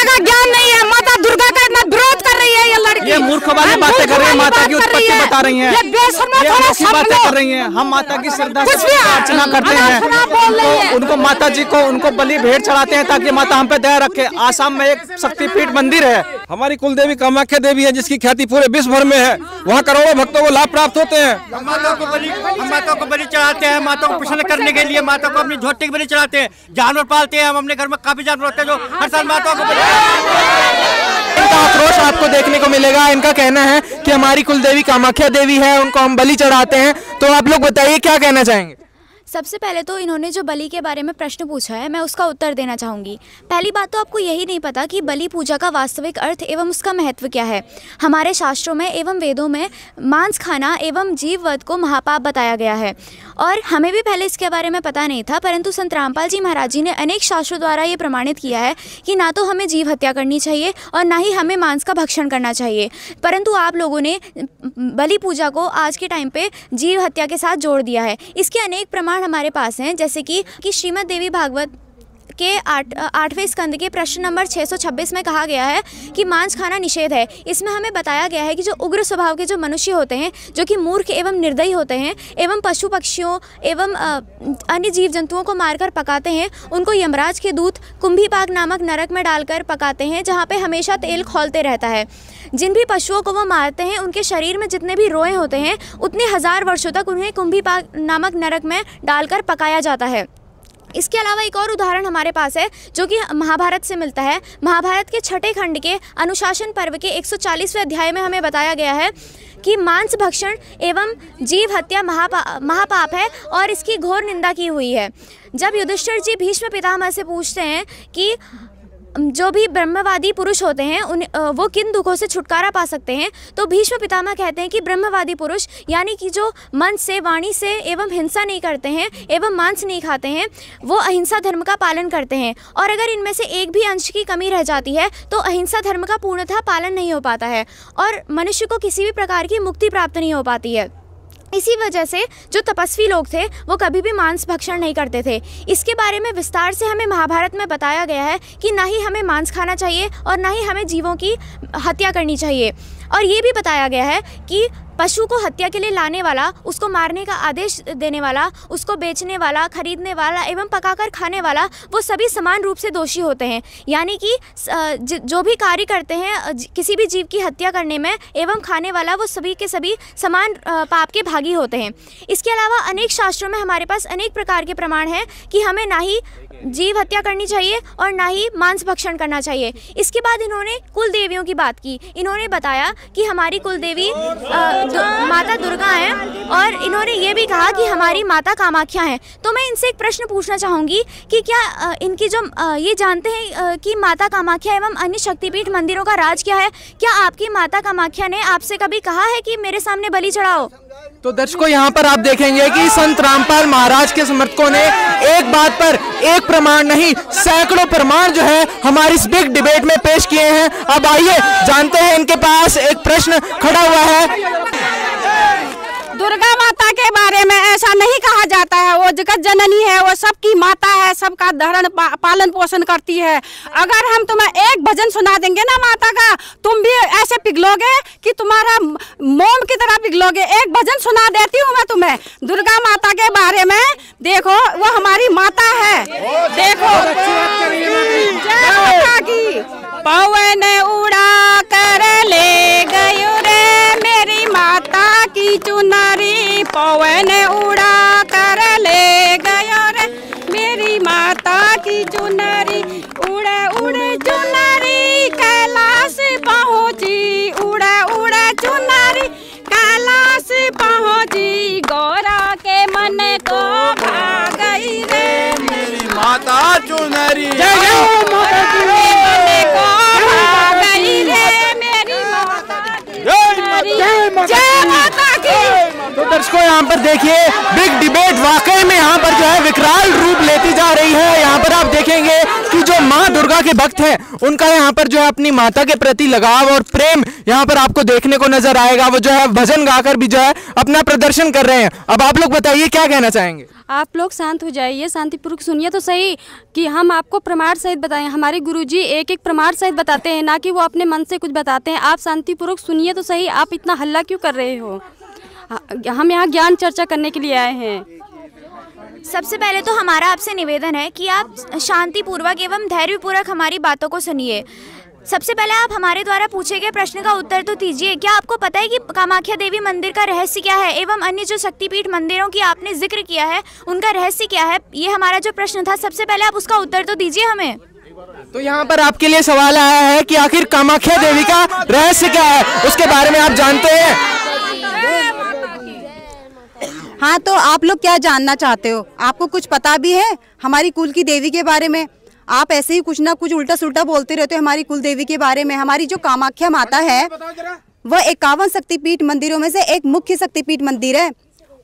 का ज्ञान नहीं है। माता दुर्गा का इतना विरोध कर रही है ये लड़की। ये मूर्ख वाली बातें कर रही है, माता की उत्पत्ति बता रही हैं, ये बातें कर रही हैं। हम माता की श्रद्धा से अर्चना करते हैं, उनको माता जी को उनको बलि भेंट चढ़ाते हैं ताकि माता हम पे दया रखे। आसाम में एक शक्तिपीठ मंदिर है, हमारी कुल देवी कामाख्या देवी है, जिसकी ख्याति पूरे विश्व भर में है। वहाँ करोड़ों भक्तों को लाभ प्राप्त होते हैं। हम माता को बलि चढ़ाते हैं, माता को प्रसन्न करने के लिए माता को अपनी झोटी की बलि चढ़ाते हैं। जानवर पालते हैं, हम अपने घर में काफी जानवर होते हैं जो हर साल माता को। इनका आक्रोश आपको देखने को मिलेगा। इनका कहना है कि हमारी कुल देवी कामाख्या देवी है, उनको हम बलि चढ़ाते हैं। तो आप लोग बताइए क्या कहना चाहेंगे? सबसे पहले तो इन्होंने जो बलि के बारे में प्रश्न पूछा है, मैं उसका उत्तर देना चाहूँगी। पहली बात तो आपको यही नहीं पता कि बलि पूजा का वास्तविक अर्थ एवं उसका महत्व क्या है। हमारे शास्त्रों में एवं वेदों में मांस खाना एवं जीववध को महापाप बताया गया है, और हमें भी पहले इसके बारे में पता नहीं था, परंतु संत रामपाल जी महाराज जी ने अनेक शास्त्रों द्वारा ये प्रमाणित किया है कि ना तो हमें जीव हत्या करनी चाहिए और ना ही हमें मांस का भक्षण करना चाहिए। परंतु आप लोगों ने बलि पूजा को आज के टाइम पे जीव हत्या के साथ जोड़ दिया है। इसके अनेक प्रमाण हमारे पास हैं, जैसे कि श्रीमद् देवी भागवत के 8वें स्कंद के प्रश्न नंबर 626 में कहा गया है कि मांस खाना निषेध है। इसमें हमें बताया गया है कि जो उग्र स्वभाव के जो मनुष्य होते हैं, जो कि मूर्ख एवं निर्दयी होते हैं एवं पशु पक्षियों एवं अन्य जीव जंतुओं को मारकर पकाते हैं, उनको यमराज के दूत कुंभीपाक नामक नरक में डालकर पकाते हैं, जहाँ पे हमेशा तेल खौलते रहता है। जिन भी पशुओं को वो मारते हैं, उनके शरीर में जितने भी रोए होते हैं, उतने 1000 वर्षों तक उन्हें कुंभीपाक नामक नरक में डालकर पकाया जाता है। इसके अलावा एक और उदाहरण हमारे पास है जो कि महाभारत से मिलता है। महाभारत के 6ठे खंड के अनुशासन पर्व के 140वें अध्याय में हमें बताया गया है कि मांस भक्षण एवं जीव हत्या महापाप है और इसकी घोर निंदा की हुई है। जब युधिष्ठिर जी भीष्म पितामह से पूछते हैं कि जो भी ब्रह्मवादी पुरुष होते हैं वो किन दुखों से छुटकारा पा सकते हैं, तो भीष्म पितामह कहते हैं कि ब्रह्मवादी पुरुष यानी कि जो मन से वाणी से एवं हिंसा नहीं करते हैं एवं मांस नहीं खाते हैं, वो अहिंसा धर्म का पालन करते हैं। और अगर इनमें से एक भी अंश की कमी रह जाती है तो अहिंसा धर्म का पूर्णतः पालन नहीं हो पाता है और मनुष्य को किसी भी प्रकार की मुक्ति प्राप्त नहीं हो पाती है। इसी वजह से जो तपस्वी लोग थे वो कभी भी मांस भक्षण नहीं करते थे। इसके बारे में विस्तार से हमें महाभारत में बताया गया है कि ना ही हमें मांस खाना चाहिए और ना ही हमें जीवों की हत्या करनी चाहिए। और ये भी बताया गया है कि पशु को हत्या के लिए लाने वाला, उसको मारने का आदेश देने वाला, उसको बेचने वाला, खरीदने वाला एवं पकाकर खाने वाला, वो सभी समान रूप से दोषी होते हैं। यानी कि जो भी कार्य करते हैं किसी भी जीव की हत्या करने में एवं खाने वाला, वो सभी के सभी समान पाप के भागी होते हैं। इसके अलावा अनेक शास्त्रों में हमारे पास अनेक प्रकार के प्रमाण हैं कि हमें ना ही जीव हत्या करनी चाहिए और ना ही मांस भक्षण करना चाहिए। इसके बाद इन्होंने कुल देवियों की बात की। इन्होंने बताया कि हमारी कुल देवी माता दुर्गा हैं और इन्होंने ये भी कहा कि हमारी माता कामाख्या हैं। तो मैं इनसे एक प्रश्न पूछना चाहूँगी कि क्या इनकी जो ये जानते हैं कि माता कामाख्या एवं अन्य शक्तिपीठ मंदिरों का राज क्या है? क्या आपकी माता कामाख्या ने आपसे कभी कहा है कि मेरे सामने बलि चढ़ाओ? तो दर्शकों यहाँ पर आप देखेंगे कि संत रामपाल महाराज के समर्थकों ने एक बात पर एक प्रमाण नहीं सैकड़ों प्रमाण जो है हमारी इस बिग डिबेट में पेश किए हैं। अब आइए जानते हैं, इनके पास एक प्रश्न खड़ा हुआ है। दुर्गा माता के बारे में ऐसा नहीं कहा जाता है, वो जगत जननी है, वो सबकी माता है, सबका धरण पालन पोषण करती है। अगर हम तुम्हें एक भजन सुना देंगे ना माता का, तुम भी ऐसे पिघलोगे कि तुम्हारा मोम की तरह पिघलोगे। एक भजन सुना देती हूँ मैं तुम्हें दुर्गा माता के बारे में। देखो वो हमारी माता है, देखो जय माता की। पवन उड़ा कर ले गयो रे मेरी माता की चुनरी, पवन उड़ा कर ले गयो रे मेरी माता की चुनरी। उड़े उड़े चुनरी कैलाश पहुँची, उड़े उड़े चुनरी कैलाश पहुँची, गौरा के मन को भा गई रे मेरी माता चुनरी। जय जय माता की। मन को भा गई रे मेरी माता की चुनरी। जय माता की। तो दर्शकों यहाँ पर देखिए बिग डिबेट वाकई में यहाँ पर जो है विकराल रूप लेती जा रही है। यहाँ पर आप देखेंगे कि जो माँ दुर्गा के भक्त हैं उनका यहाँ पर जो है अपनी माता के प्रति लगाव और प्रेम यहाँ पर आपको देखने को नजर आएगा। वो जो है भजन गाकर भी जो है अपना प्रदर्शन कर रहे हैं। अब आप लोग बताइए क्या कहना चाहेंगे? आप लोग शांत हो जाइए, शांतिपूर्वक सुनिए तो सही कि हम आपको प्रमाण सहित बताएं। हमारे गुरुजी एक एक प्रमाण सहित बताते हैं, ना कि वो अपने मन से कुछ बताते हैं। आप शांतिपूर्वक सुनिए तो सही। आप इतना हल्ला क्यों कर रहे हो? हम यहाँ ज्ञान चर्चा करने के लिए आए हैं। सबसे पहले तो हमारा आपसे निवेदन है कि आप शांतिपूर्वक एवं धैर्यपूर्वक हमारी बातों को सुनिए। सबसे पहले आप हमारे द्वारा पूछे गए प्रश्न का उत्तर तो दीजिए। क्या आपको पता है कि कामाख्या देवी मंदिर का रहस्य क्या है एवं अन्य जो शक्तिपीठ मंदिरों की आपने जिक्र किया है उनका रहस्य क्या है? ये हमारा जो प्रश्न था, सबसे पहले आप उसका उत्तर तो दीजिए हमें। तो यहाँ पर आपके लिए सवाल आया है कि आखिर कामाख्या देवी का रहस्य क्या है, उसके बारे में आप जानते हैं? हाँ, तो आप लोग क्या जानना चाहते हो? आपको कुछ पता भी है हमारी कुल की देवी के बारे में? आप ऐसे ही कुछ ना कुछ उल्टा सुल्टा बोलते रहते हो हमारी कुल देवी के बारे में। हमारी जो कामाख्या माता है वह 51 शक्तिपीठ मंदिरों में से एक मुख्य शक्तिपीठ मंदिर है।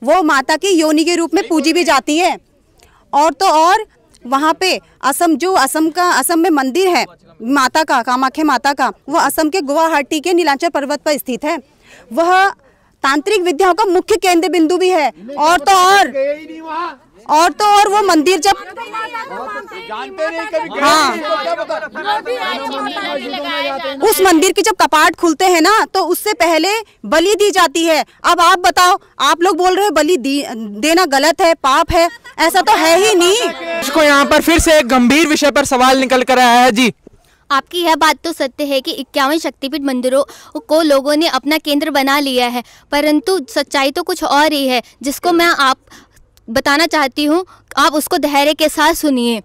वो माता की योनि के रूप में पूजी भी जाती है। और तो और वहाँ पे असम में मंदिर है माता का, कामाख्या माता का, वो असम के गुवाहाटी के नीलांचल पर्वत पर स्थित है। वह तांत्रिक विद्याओं का मुख्य केंद्र बिंदु भी है। और तो और वो मंदिर जब उस मंदिर के जब कपाट खुलते हैं ना तो उससे पहले बलि दी जाती है। अब आप बताओ, आप लोग बोल रहे हो बलि देना गलत है, पाप है, ऐसा तो है ही नहीं। इसको यहाँ पर फिर से एक गंभीर विषय पर सवाल निकल कर आया है जी। आपकी यह बात तो सत्य है कि 51 शक्तिपीठ मंदिरों को लोगों ने अपना केंद्र बना लिया है, परंतु सच्चाई तो कुछ और ही है जिसको मैं आप बताना चाहती हूँ। आप उसको धैर्य के साथ सुनिए।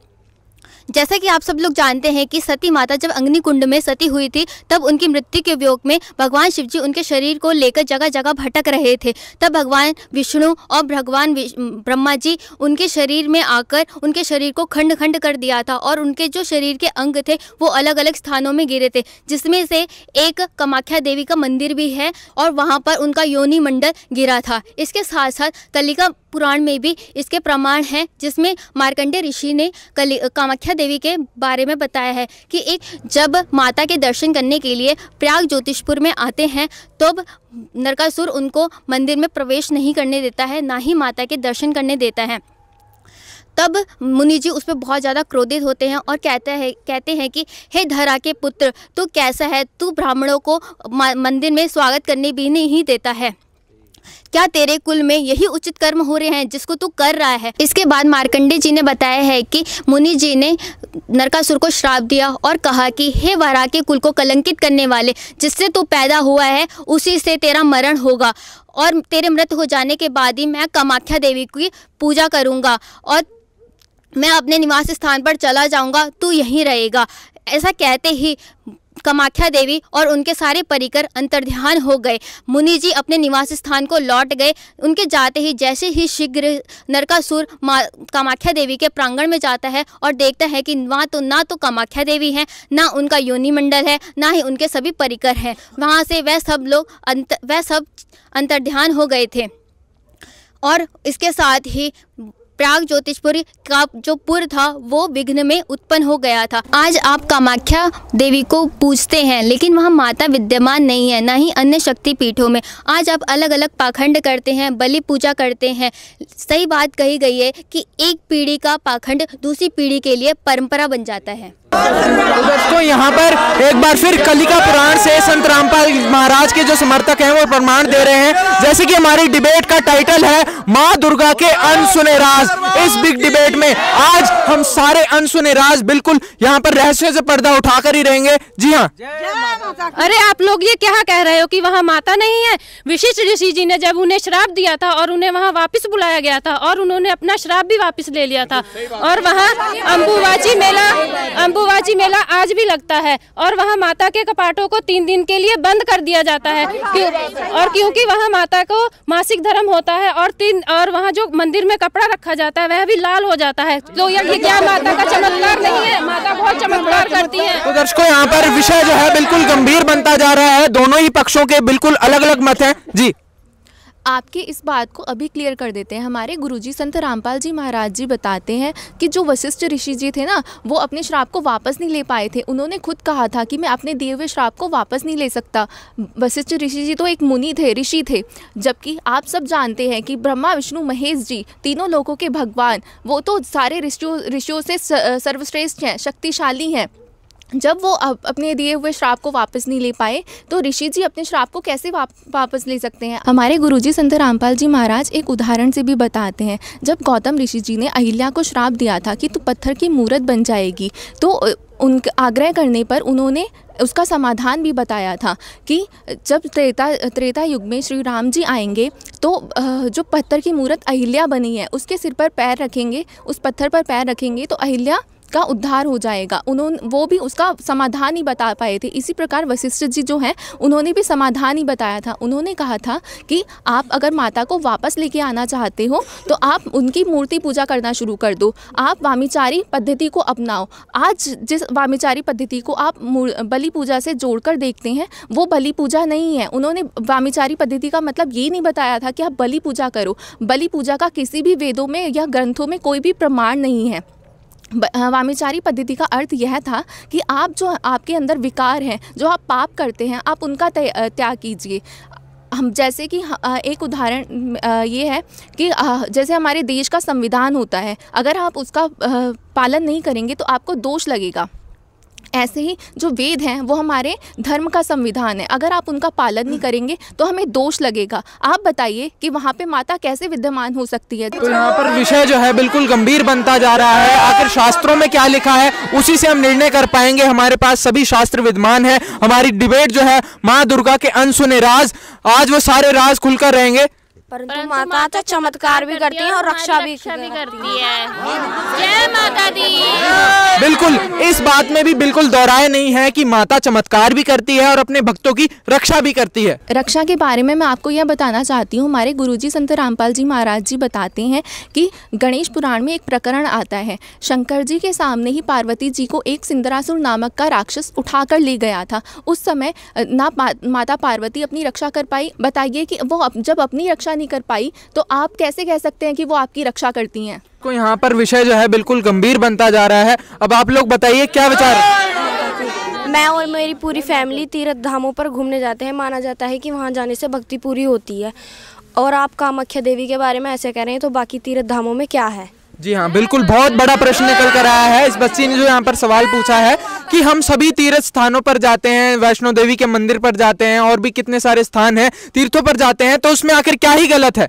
जैसा कि आप सब लोग जानते हैं कि सती माता जब अग्निकुंड में सती हुई थी तब उनकी मृत्यु के वियोग में भगवान शिव जी उनके शरीर को लेकर जगह जगह भटक रहे थे। तब भगवान विष्णु और भगवान ब्रह्मा जी उनके शरीर में आकर उनके शरीर को खंड खंड कर दिया था और उनके जो शरीर के अंग थे वो अलग अलग स्थानों में गिरे थे, जिसमें से एक कामाख्या देवी का मंदिर भी है और वहाँ पर उनका योनि मंडल गिरा था। इसके साथ साथ कलिका पुराण में भी इसके प्रमाण हैं, जिसमें मार्कंडेय ऋषि ने कामाख्या देवी के बारे में बताया है कि एक जब माता के दर्शन करने के लिए प्रयाग ज्योतिषपुर में आते हैं तब नरकासुर उनको मंदिर में प्रवेश नहीं करने देता है, ना ही माता के दर्शन करने देता है। तब मुनि जी उस पर बहुत ज़्यादा क्रोधित होते हैं और कहते हैं कि हे धरा के पुत्र, तू कैसा है, तू ब्राह्मणों को मंदिर में स्वागत करने भी नहीं देता है। क्या तेरे कुल में यही उचित कर्म हो रहे हैं जिसको तू कर रहा है? इसके बाद मार्कंडेय जी ने बताया है कि मुनि जी ने नरकासुर को श्राप दिया और कहा कि हे वराह के कुल को कलंकित करने वाले, जिससे तू पैदा हुआ है उसी से तेरा मरण होगा, और तेरे मृत हो जाने के बाद ही मैं कामाख्या देवी की पूजा करूँगा और मैं अपने निवास स्थान पर चला जाऊँगा, तू यहीं रहेगा। ऐसा कहते ही कामाख्या देवी और उनके सारे परिकर अंतर्ध्यान हो गए। मुनि जी अपने निवास स्थान को लौट गए। उनके जाते ही जैसे ही शीघ्र नरकासुर कामाख्या देवी के प्रांगण में जाता है और देखता है कि ना तो कामाख्या देवी हैं, ना उनका योनि मंडल है, ना ही उनके सभी परिकर हैं। वहाँ से वह सब अंतर्ध्यान हो गए थे। और इसके साथ ही प्राग ज्योतिषपुरी का जो पुर था वो विघ्न में उत्पन्न हो गया था। आज आप कामाख्या देवी को पूजते हैं, लेकिन वहाँ माता विद्यमान नहीं है, ना ही अन्य शक्ति पीठों में। आज आप अलग अलग पाखंड करते हैं, बलि पूजा करते हैं। सही बात कही गई है कि एक पीढ़ी का पाखंड दूसरी पीढ़ी के लिए परंपरा बन जाता है। दोस्तों, यहाँ पर एक बार फिर कलिका पुराण से संत रामपाल महाराज के जो समर्थक हैं वो प्रमाण दे रहे हैं। जैसे कि हमारी डिबेट का टाइटल है माँ दुर्गा के अनसुने राज। इस बिग डिबेट में आज हम सारे अनसुने राज बिल्कुल यहाँ पर रहस्य से पर्दा उठाकर ही रहेंगे। जी हाँ, अरे आप लोग ये क्या कह रहे हो कि वहाँ माता नहीं है? वशिष्ठ ऋषि जी ने जब उन्हें श्राप दिया था और उन्हें वहाँ वापस बुलाया गया था और उन्होंने अपना श्राप भी वापस ले लिया था, और वहाँ अंबुबाची मेला आज भी लगता है, और वहाँ माता के कपाटों को 3 दिन के लिए बंद कर दिया जाता है। और क्योंकि वहाँ माता को मासिक धर्म होता है और वहाँ जो मंदिर में कपड़ा रखा जाता है वह भी लाल हो जाता है। तो ये क्या माता का चमत्कार नहीं है? माता बहुत चमत्कार करती है। तो दर्शकों, यहाँ पर विषय जो है बिल्कुल गंभीर बनता जा रहा है। दोनों ही पक्षों के बिल्कुल अलग अलग मत हैं। जी, आपके इस बात को अभी क्लियर कर देते हैं। हमारे गुरुजी संत रामपाल जी महाराज जी बताते हैं कि जो वशिष्ठ ऋषि जी थे ना, वो अपने श्राप को वापस नहीं ले पाए थे। उन्होंने खुद कहा था कि मैं अपने दिए हुए श्राप को वापस नहीं ले सकता। वशिष्ठ ऋषि जी तो एक मुनि थे, ऋषि थे, जबकि आप सब जानते हैं कि ब्रह्मा विष्णु महेश जी तीनों लोगों के भगवान, वो तो सारे ऋषियों से सर्वश्रेष्ठ हैं, शक्तिशाली हैं। जब वो अपने दिए हुए श्राप को वापस नहीं ले पाए तो ऋषि जी अपने श्राप को कैसे वापस ले सकते हैं? हमारे गुरुजी संत रामपाल जी महाराज एक उदाहरण से भी बताते हैं। जब गौतम ऋषि जी ने अहिल्या को श्राप दिया था कि तू पत्थर की मूर्त बन जाएगी, तो उनके आग्रह करने पर उन्होंने उसका समाधान भी बताया था कि जब त्रेता युग में श्री राम जी आएंगे तो जो पत्थर की मूर्त अहिल्या बनी है उसके सिर पर पैर रखेंगे, उस पत्थर पर पैर रखेंगे तो अहिल्या का उद्धार हो जाएगा। वो भी उसका समाधान ही बता पाए थे। इसी प्रकार वशिष्ठ जी जो हैं उन्होंने भी समाधान ही बताया था। उन्होंने कहा था कि आप अगर माता को वापस लेके आना चाहते हो तो आप उनकी मूर्ति पूजा करना शुरू कर दो, आप वामीचारी पद्धति को अपनाओ। आज जिस वामीचारी पद्धति को आप बलि पूजा से जोड़कर देखते हैं वो बलि पूजा नहीं है। उन्होंने वामीचारी पद्धति का मतलब ये नहीं बताया था कि आप बलि पूजा करो। बलि पूजा का किसी भी वेदों में या ग्रंथों में कोई भी प्रमाण नहीं है। वामीचारी पद्धति का अर्थ यह था कि आप जो आपके अंदर विकार हैं, जो आप पाप करते हैं, आप उनका त्याग कीजिए। हम जैसे कि एक उदाहरण ये है कि जैसे हमारे देश का संविधान होता है, अगर आप उसका पालन नहीं करेंगे तो आपको दोष लगेगा। ऐसे ही जो वेद हैं वो हमारे धर्म का संविधान है, अगर आप उनका पालन नहीं करेंगे तो हमें दोष लगेगा। आप बताइए कि वहाँ पे माता कैसे विद्यमान हो सकती है? तो यहाँ पर विषय जो है बिल्कुल गंभीर बनता जा रहा है। आखिर शास्त्रों में क्या लिखा है उसी से हम निर्णय कर पाएंगे। हमारे पास सभी शास्त्र विद्यमान है। हमारी डिबेट जो है माँ दुर्गा के अनसुने राज, आज वो सारे राज खुलकर रहेंगे। परंतु माता तो चमत्कार भी करती है और रक्षा भी करती है। जय माता दी। बिल्कुल, इस बात में भी बिल्कुल दोहराए नहीं है कि माता चमत्कार भी करती है और अपने भक्तों की रक्षा भी करती है। रक्षा के बारे में मैं आपको यह बताना चाहती हूँ। हमारे गुरुजी संत रामपाल जी महाराज जी बताते हैं कि गणेश पुराण में एक प्रकरण आता है। शंकर जी के सामने ही पार्वती जी को एक सिंदरासुर नामक का राक्षस उठाकर ले गया था। उस समय ना माता पार्वती अपनी रक्षा कर पाई। बताइए कि वो जब अपनी रक्षा नहीं कर पाई तो आप कैसे कह सकते हैं कि वो आपकी रक्षा करती हैं? तो यहाँ पर विषय जो है बिल्कुल गंभीर बनता जा रहा है। अब आप लोग बताइए क्या विचार? मैं और मेरी पूरी फैमिली तीर्थ धामों पर घूमने जाते हैं। माना जाता है कि वहाँ जाने से भक्ति पूरी होती है। और आप कामाख्या देवी के बारे में ऐसे कह रहे हैं तो बाकी तीर्थ धामों में क्या है? जी हाँ, बिल्कुल बहुत बड़ा प्रश्न निकल कर आया है। इस बच्ची ने जो यहाँ पर सवाल पूछा है कि हम सभी तीर्थ स्थानों पर जाते हैं, वैष्णो देवी के मंदिर पर जाते हैं और भी कितने सारे स्थान हैं, तीर्थों पर जाते हैं, तो उसमें आखिर क्या ही गलत है?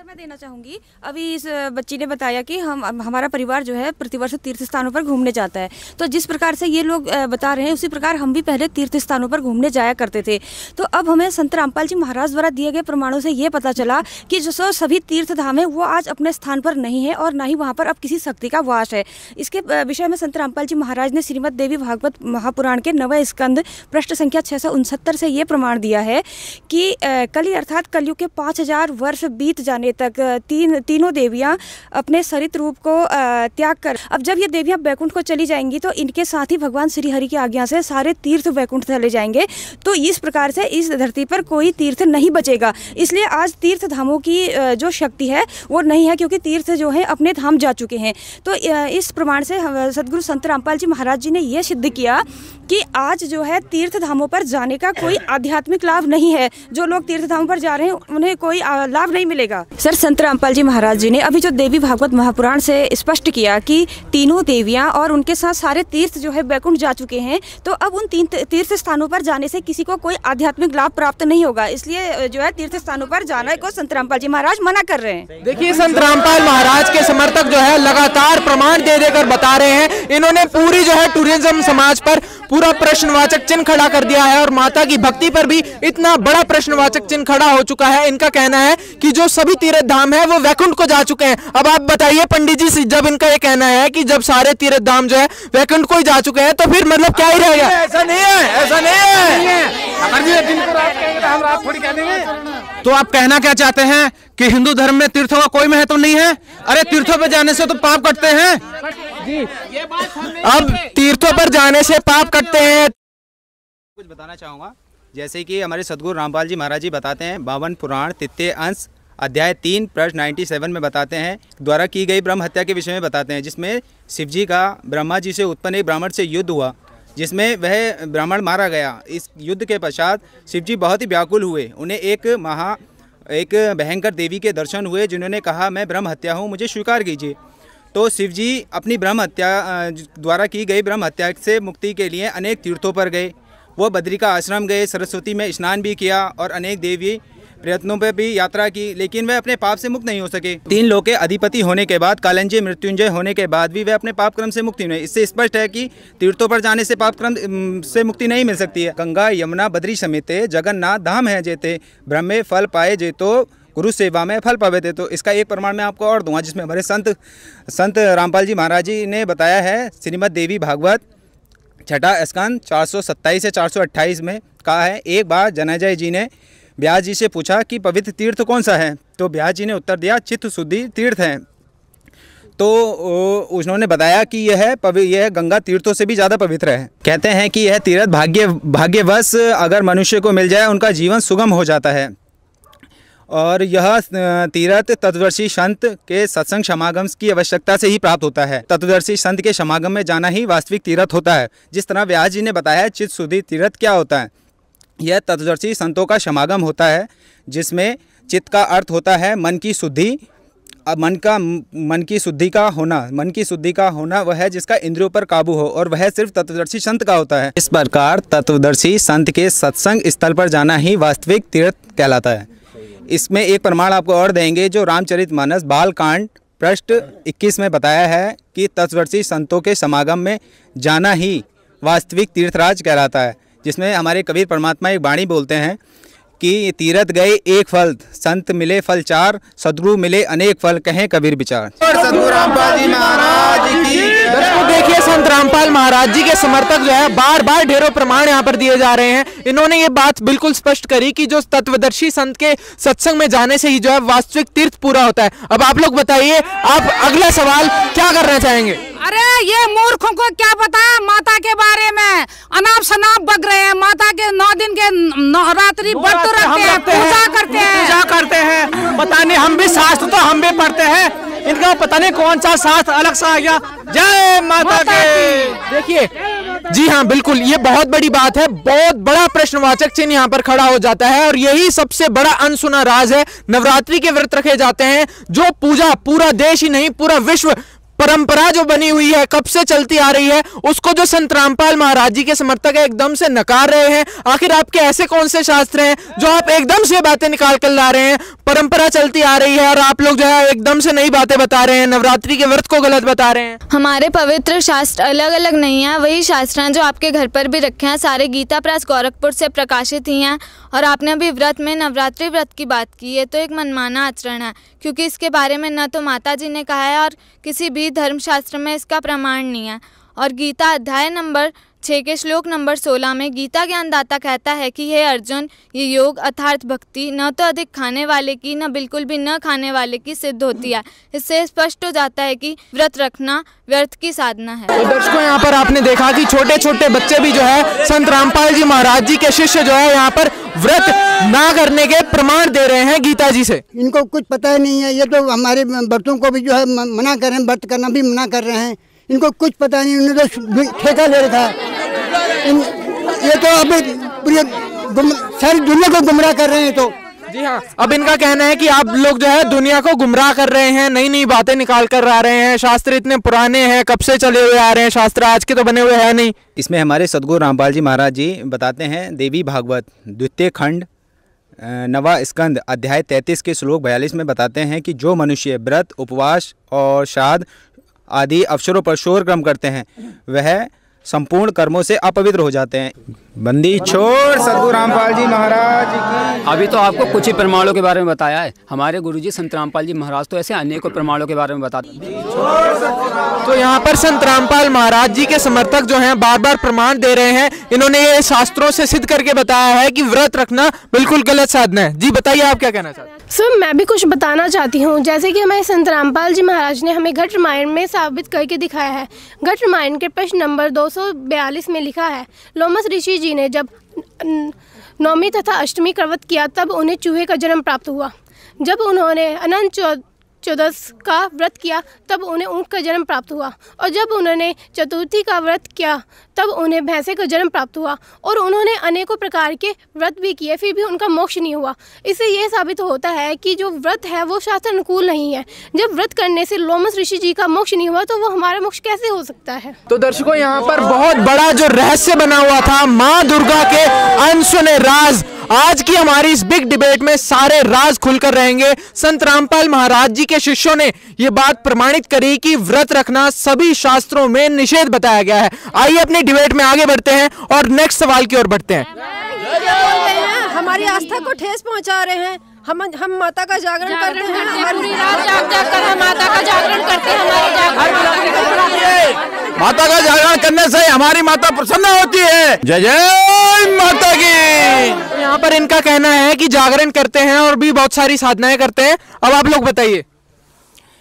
मैं देना चाहूँगी। अभी इस बच्ची ने बताया कि हमारा परिवार जो है प्रतिवर्ष तीर्थ स्थानों पर घूमने जाता है, तो जिस प्रकार से ये लोग बता रहे हैं उसी प्रकार हम भी पहले तीर्थ स्थानों पर घूमने जाया करते थे। तो अब हमें संत रामपाल जी महाराज द्वारा दिए गए प्रमाणों से ये पता चला कि जो सभी तीर्थ धाम है वो आज अपने स्थान पर नहीं है और ना ही वहाँ पर अब किसी शक्ति का वास है। इसके विषय में संत रामपाल जी महाराज ने श्रीमद् देवी भागवत महापुराण के 9वें स्कंद पृष्ठ संख्या 669 से ये प्रमाण दिया है कि कली अर्थात कलयुग के 5000 वर्ष बीत जाने तक तीनों देवियां अपने सरित रूप को त्याग कर, अब जब ये देवियां वैकुंठ को चली जाएंगी तो इनके साथ ही भगवान श्री हरि की आज्ञा से सारे तीर्थ वैकुंठ चले जाएंगे। तो इस प्रकार से इस धरती पर कोई तीर्थ नहीं बचेगा। इसलिए आज तीर्थ धामों की जो शक्ति है वो नहीं है, क्योंकि तीर्थ जो है अपने धाम जा चुके हैं। तो इस प्रमाण से सदगुरु संत रामपाल जी महाराज जी ने यह सिद्ध किया कि आज जो है तीर्थ धामों पर जाने का कोई आध्यात्मिक लाभ नहीं है। जो लोग तीर्थ धामों पर जा रहे हैं उन्हें कोई लाभ नहीं मिलेगा। सर, संत रामपाल जी महाराज जी ने अभी जो देवी भागवत महापुराण से स्पष्ट किया कि तीनों देवियां और उनके साथ सारे तीर्थ जो है वैकुंठ जा चुके हैं, तो अब उन तीर्थ स्थानों पर जाने से किसी को कोई आध्यात्मिक लाभ प्राप्त नहीं होगा। इसलिए जो है तीर्थ स्थानों पर जाने को संत रामपाल जी महाराज मना कर रहे हैं। देखिए, संत रामपाल महाराज के समर्थक जो है लगातार प्रमाण दे देकर बता रहे हैं। इन्होंने पूरी जो है टूरिज्म समाज पर पूरा प्रश्नवाचक चिन्ह खड़ा कर दिया है और माता की भक्ति पर भी इतना बड़ा प्रश्नवाचक चिन्ह खड़ा हो चुका है। इनका कहना है कि जो सभी तीर्थ धाम है वो वैकुंठ को जा चुके हैं। अब आप बताइए पंडित जी, जब इनका ये कहना है कि जब सारे तीर्थ धाम जो है वैकुंठ को ही जा चुके हैं, तो फिर मतलब क्या ही रहेगा? ऐसा नहीं है, ऐसा नहीं है। अगर जी दिन को रात कहेंगे तो हम रात थोड़ी कह देंगे। तो आप कहना क्या चाहते हैं कि हिंदू धर्म में तीर्थों का कोई महत्व नहीं है? अरे तीर्थों पर जाने से तो पाप कटते हैं जी। अब तीर्थों पर जाने से पाप कटते हैं। कुछ बताना चाहूँगा, जैसे कि हमारे सदगुरु रामपाल जी महाराज जी बताते हैं, 52 पुराण तृतीय अंश अध्याय 3 पृष्ठ 97 में बताते हैं, द्वारा की गई ब्रह्म हत्या के विषय में बताते हैं, जिसमें शिव जी का ब्रह्मा जी से उत्पन्न एक ब्राह्मण से युद्ध हुआ, जिसमें वह ब्राह्मण मारा गया। इस युद्ध के पश्चात शिव जी बहुत ही व्याकुल हुए। उन्हें एक भयंकर देवी के दर्शन हुए, जिन्होंने कहा मैं ब्रह्म हत्या हूँ, मुझे स्वीकार कीजिए। तो शिव जी अपनी ब्रह्म हत्या द्वारा की गई ब्रह्म हत्या से मुक्ति के लिए अनेक तीर्थों पर गए। वो बद्री का आश्रम गए, सरस्वती में स्नान भी किया और अनेक देवी प्रयत्नों पर भी यात्रा की, लेकिन वह अपने पाप से मुक्त नहीं हो सके। 3 लोक के अधिपति होने के बाद, कालंजय मृत्युंजय होने के बाद भी वह अपने पाप क्रम से मुक्ति नहीं। इससे स्पष्ट है कि तीर्थों पर जाने से पाप क्रम से मुक्ति नहीं मिल सकती है। गंगा यमुना बद्री समेते जगन्नाथ धाम है जेते, ब्रह्मे फल पाए जेतो गुरु सेवा में फल पावे थे। तो इसका एक प्रमाण मैं आपको और दूंगा, जिसमें हमारे संत रामपाल जी महाराज जी ने बताया है। श्रीमद् देवी भागवत छठा स्कंद 427 से 428 में कहा है, एक बार जनाजय जी ने व्यास जी से पूछा कि पवित्र तीर्थ कौन सा है, तो व्यास जी ने उत्तर दिया चित्त शुद्धि तीर्थ है। तो उन्होंने बताया कि यह गंगा तीर्थों से भी ज़्यादा पवित्र है। कहते हैं कि यह तीर्थ भाग्यवश अगर मनुष्य को मिल जाए उनका जीवन सुगम हो जाता है। और यह तीर्थ तत्वदर्शी संत के सत्संग समागम की आवश्यकता से ही प्राप्त होता है। तत्वदर्शी संत के समागम में जाना ही वास्तविक तीर्थ होता है। जिस तरह व्यास जी ने बताया चित्त शुद्धि तीर्थ क्या होता है, यह तत्वदर्शी संतों का समागम होता है, जिसमें चित्त का अर्थ होता है मन की शुद्धि। मन की शुद्धि का होना वह है जिसका इंद्रियों पर काबू हो, और वह सिर्फ तत्वदर्शी संत का होता है। इस प्रकार तत्वदर्शी संत के सत्संग स्थल पर जाना ही वास्तविक तीर्थ कहलाता है। इसमें एक प्रमाण आपको और देंगे, जो रामचरितमानस बालकांड पृष्ठ 21 में बताया है कि तत्वदर्शी संतों के समागम में जाना ही वास्तविक तीर्थराज कहलाता है। जिसमें हमारे कबीर परमात्मा एक वाणी बोलते हैं कि तीर्थ गए एक फल, संत मिले फल 4, सदगुरु मिले अनेक फल, कहें कबीर विचार। सदगुरु रामपाल जी महाराज की। दर्शकों देखिए, संत रामपाल महाराज जी के समर्थक जो है बार बार ढेरों प्रमाण यहाँ पर दिए जा रहे हैं। इन्होंने ये बात बिल्कुल स्पष्ट करी कि जो तत्वदर्शी संत के सत्संग में जाने से ही जो है वास्तविक तीर्थ पूरा होता है। अब आप लोग बताइए, आप अगला सवाल क्या करना चाहेंगे? अरे ये मूर्खों को क्या पता माता के बारे में, अनाप शनाप बग रहे हैं। माता के 9 दिन के नवरात्रि व्रत रखते हैं, पूजा करते हैं। पता नहीं, हम भी शास्त्र तो हम भी पढ़ते हैं, इनका पता नहीं कौन सा शास्त्र अलग सा आ गया। जय माता की। देखिए, जी हाँ बिल्कुल, ये बहुत बड़ी बात है। बहुत बड़ा प्रश्नवाचक चिन्ह यहाँ पर खड़ा हो जाता है और यही सबसे बड़ा अनसुना राज है। नवरात्रि के व्रत रखे जाते हैं, जो पूजा पूरा देश ही नहीं पूरा विश्व परंपरा जो बनी हुई है, कब से चलती आ रही है, उसको जो संत रामपाल महाराज जी के समर्थक है एकदम से नकार रहे हैं। आखिर आपके ऐसे कौन से शास्त्र हैं जो आप एकदम से बातें निकाल कर ला रहे हैं? परंपरा चलती आ रही है और आप लोग जो है एकदम से नई बातें बता रहे हैं, नवरात्रि के व्रत को गलत बता रहे हैं। हमारे पवित्र शास्त्र अलग अलग नहीं है, वही शास्त्र हैं जो आपके घर पर भी रखे हैं, सारे गीता प्रेस गोरखपुर से प्रकाशित ही हैं। और आपने अभी व्रत में नवरात्रि व्रत की बात की है, तो एक मनमाना आचरण है, क्योंकि इसके बारे में न तो माता जी ने कहा है और किसी भी धर्मशास्त्र में इसका प्रमाण नहीं है। और गीता अध्याय नंबर 6 के श्लोक नंबर 16 में गीता ज्ञानदाता कहता है कि हे अर्जुन, ये योग अर्थात भक्ति न तो अधिक खाने वाले की न बिल्कुल भी न खाने वाले की सिद्ध होती है। इससे स्पष्ट हो जाता है कि व्रत रखना व्यर्थ की साधना है। तो दर्शकों, यहाँ पर आपने देखा कि छोटे छोटे बच्चे भी जो है संत रामपाल जी महाराज जी के शिष्य जो है यहाँ पर व्रत ना करने के प्रमाण दे रहे हैं गीता जी से। इनको कुछ पता ही नहीं है, ये तो हमारे व्रतों को भी जो है मना कर रहे हैं, व्रत करना भी मना कर रहे हैं। इनको कुछ पता नहीं, उन्होंने तो ठेका ले रखा है। ये तो अभी पूरी सारी दुनिया को गुमराह कर रहे हैं। तो जी हाँ, अब इनका कहना है कि आप लोग जो है दुनिया को गुमराह कर रहे हैं, नई नई बातें निकाल कर आ रहे हैं, शास्त्र इतने पुराने हैं, कब से चले हुए आ रहे हैं, शास्त्र आज के तो बने हुए हैं नहीं। इसमें हमारे सदगुरु रामपाल जी महाराज जी बताते हैं, देवी भागवत द्वितीय खंड 9वां स्कंद अध्याय 33 के श्लोक 42 में बताते हैं कि जो मनुष्य व्रत, उपवास और श्राद्ध आदि अवसरों पर शोर क्रम करते हैं वह संपूर्ण कर्मों से अपवित्र हो जाते हैं। बंदी छोड़ सदगुरु रामपाल जी महाराज की। अभी तो आपको कुछ ही प्रमाणों के बारे में बताया है, हमारे गुरुजी संत रामपाल जी महाराज तो ऐसे अनेकों प्रमाणों के बारे में बताते हैं। तो यहाँ पर संत रामपाल महाराज जी के समर्थक जो हैं बार बार प्रमाण दे रहे हैं। इन्होंने ये शास्त्रों से सिद्ध करके बताया है कि व्रत रखना बिल्कुल गलत साधना है। जी बताइए, आप क्या कहना चाहते हैं? सर, मैं भी कुछ बताना चाहती हूँ। जैसे कि हमारे संत रामपाल जी महाराज ने हमें घट रामायण में साबित करके दिखाया है। घट रामायण के प्रश्न नंबर 242 में लिखा है, लोमस ऋषि जी ने जब नवमी तथा अष्टमी का व्रत किया तब उन्हें चूहे का जन्म प्राप्त हुआ। जब उन्होंने अनंत चतुर्दश का व्रत किया तब उन्हें ऊँट का जन्म प्राप्त हुआ। और जब उन्होंने चतुर्थी का व्रत किया तब उन्हें भैंसे का जन्म प्राप्त हुआ। और उन्होंने अनेकों प्रकार के व्रत भी किए, फिर भी उनका मोक्ष नहीं हुआ। इससे ये साबित होता है कि जो व्रत है वो शास्त्र अनुकूल नहीं है। जब व्रत करने से लोमस ऋषि जी का मोक्ष नहीं हुआ तो वो हमारा मोक्ष कैसे हो सकता है? तो दर्शकों, यहाँ पर बहुत बड़ा जो रहस्य बना हुआ था, माँ दुर्गा के अनसुने राज, आज की हमारी इस बिग डिबेट में सारे राज खुलकर रहेंगे। संत रामपाल महाराज जी के शिष्यों ने ये बात प्रमाणित करी कि व्रत रखना सभी शास्त्रों में निषेध बताया गया है। आइए अपनी डिबेट में आगे बढ़ते हैं और नेक्स्ट सवाल की ओर बढ़ते हैं। हमारी आस्था को ठेस पहुंचा रहे हैं। हम माता का जागरण करते हैं, पूरी रात जाग जाग कर हम माता का जागरण करते हैं। माता का जागरण करने से हमारी माता प्रसन्न होती है। जय जय माता की। यहाँ पर इनका कहना है कि जागरण करते हैं और भी बहुत सारी साधनाएं करते हैं। अब आप लोग बताइए।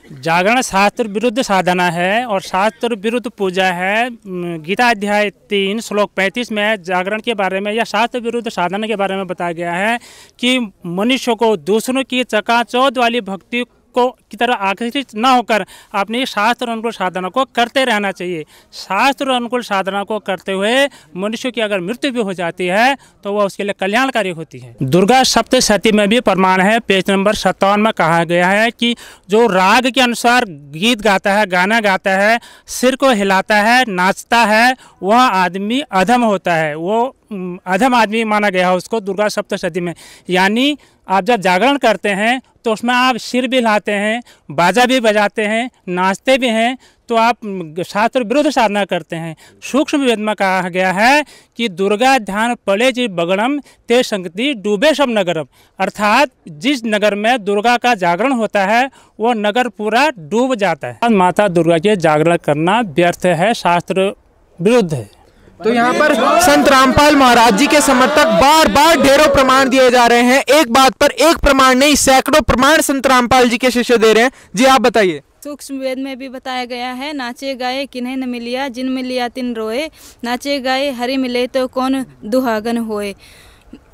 जागरण शास्त्र विरुद्ध साधना है और शास्त्र विरुद्ध पूजा है। गीता अध्याय 3 श्लोक 35 में जागरण के बारे में या शास्त्र विरुद्ध साधना के बारे में बताया गया है कि मनुष्य को दूसरों की चकाचौंध वाली भक्ति को की तरह आकर्षित न होकर अपनी शास्त्र अनुकूल साधना को करते रहना चाहिए। शास्त्र अनुकूल साधना को करते हुए मनुष्य की अगर मृत्यु भी हो जाती है तो वह उसके लिए कल्याणकारी होती है। दुर्गा सप्तशती में भी प्रमाण है। पेज नंबर 57 में कहा गया है कि जो राग के अनुसार गीत गाता है, गाना गाता है, सिर को हिलाता है, नाचता है, वह आदमी अधम होता है, वो अधम आदमी माना गया है उसको दुर्गा सप्तशती में। यानी आप जब जागरण करते हैं तो उसमें आप सिर भी हिलाते हैं, बाजा भी बजाते हैं, नाचते भी हैं, तो आप शास्त्र विरुद्ध साधना करते हैं। सूक्ष्म वेद में कहा गया है कि दुर्गा ध्यान पड़े जी बगड़म ते संगति डूबे सब नगरम, अर्थात जिस नगर में दुर्गा का जागरण होता है वो नगर पूरा डूब जाता है। माता दुर्गा के जागरण करना व्यर्थ है, शास्त्र विरुद्ध है। तो यहाँ पर संत रामपाल महाराज जी के समर्थक बार बार ढेरों प्रमाण दिए जा रहे हैं। एक बात पर एक प्रमाण नहीं, सैकड़ों प्रमाण संत रामपाल जी के शिष्य दे रहे हैं। जी आप बताइए। सूक्ष्म वेद में भी बताया गया है, नाचे गाए किन्हें न मिलिया, जिन मिलिया तिन रोए, नाचे गाए हरि मिले तो कौन दुहागन होए।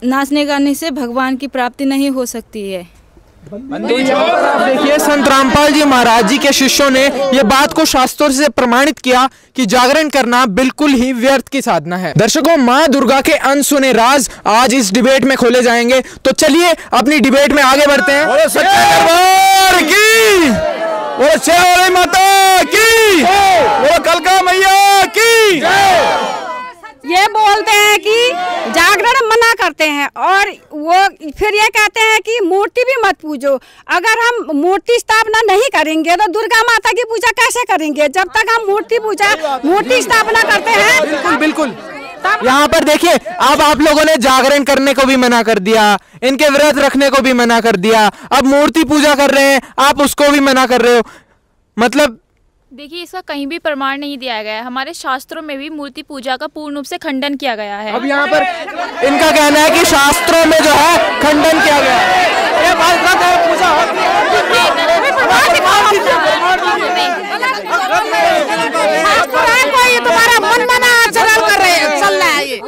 नाचने गाने से भगवान की प्राप्ति नहीं हो सकती है। देखिए, संत रामपाल जी महाराज जी के शिष्यों ने ये बात को शास्त्रों से प्रमाणित किया कि जागरण करना बिल्कुल ही व्यर्थ की साधना है। दर्शकों, माँ दुर्गा के अनसुने राज आज इस डिबेट में खोले जाएंगे। तो चलिए अपनी डिबेट में आगे बढ़ते हैं। माता की ये बोलते हैं कि जागरण मना करते हैं और वो फिर ये कहते हैं कि मूर्ति भी मत पूजो। अगर हम मूर्ति स्थापना नहीं करेंगे तो दुर्गा माता की पूजा कैसे करेंगे? जब तक हम मूर्ति स्थापना करते हैं। बिल्कुल बिल्कुल। यहाँ पर देखिए, अब आप लोगों ने जागरण करने को भी मना कर दिया, इनके व्रत रखने को भी मना कर दिया, अब मूर्ति पूजा कर रहे हैं आप उसको भी मना कर रहे हो। मतलब देखिए, इसका कहीं भी प्रमाण नहीं दिया गया है। हमारे शास्त्रों में भी मूर्ति पूजा का पूर्ण रूप से खंडन किया गया है। अब यहाँ पर इनका कहना है कि शास्त्रों में जो है खंडन किया गया है। ये बात गलत है, पूजा तुम्हारा मनमाना आचरण कर रहे हैं, चल रहा है ये।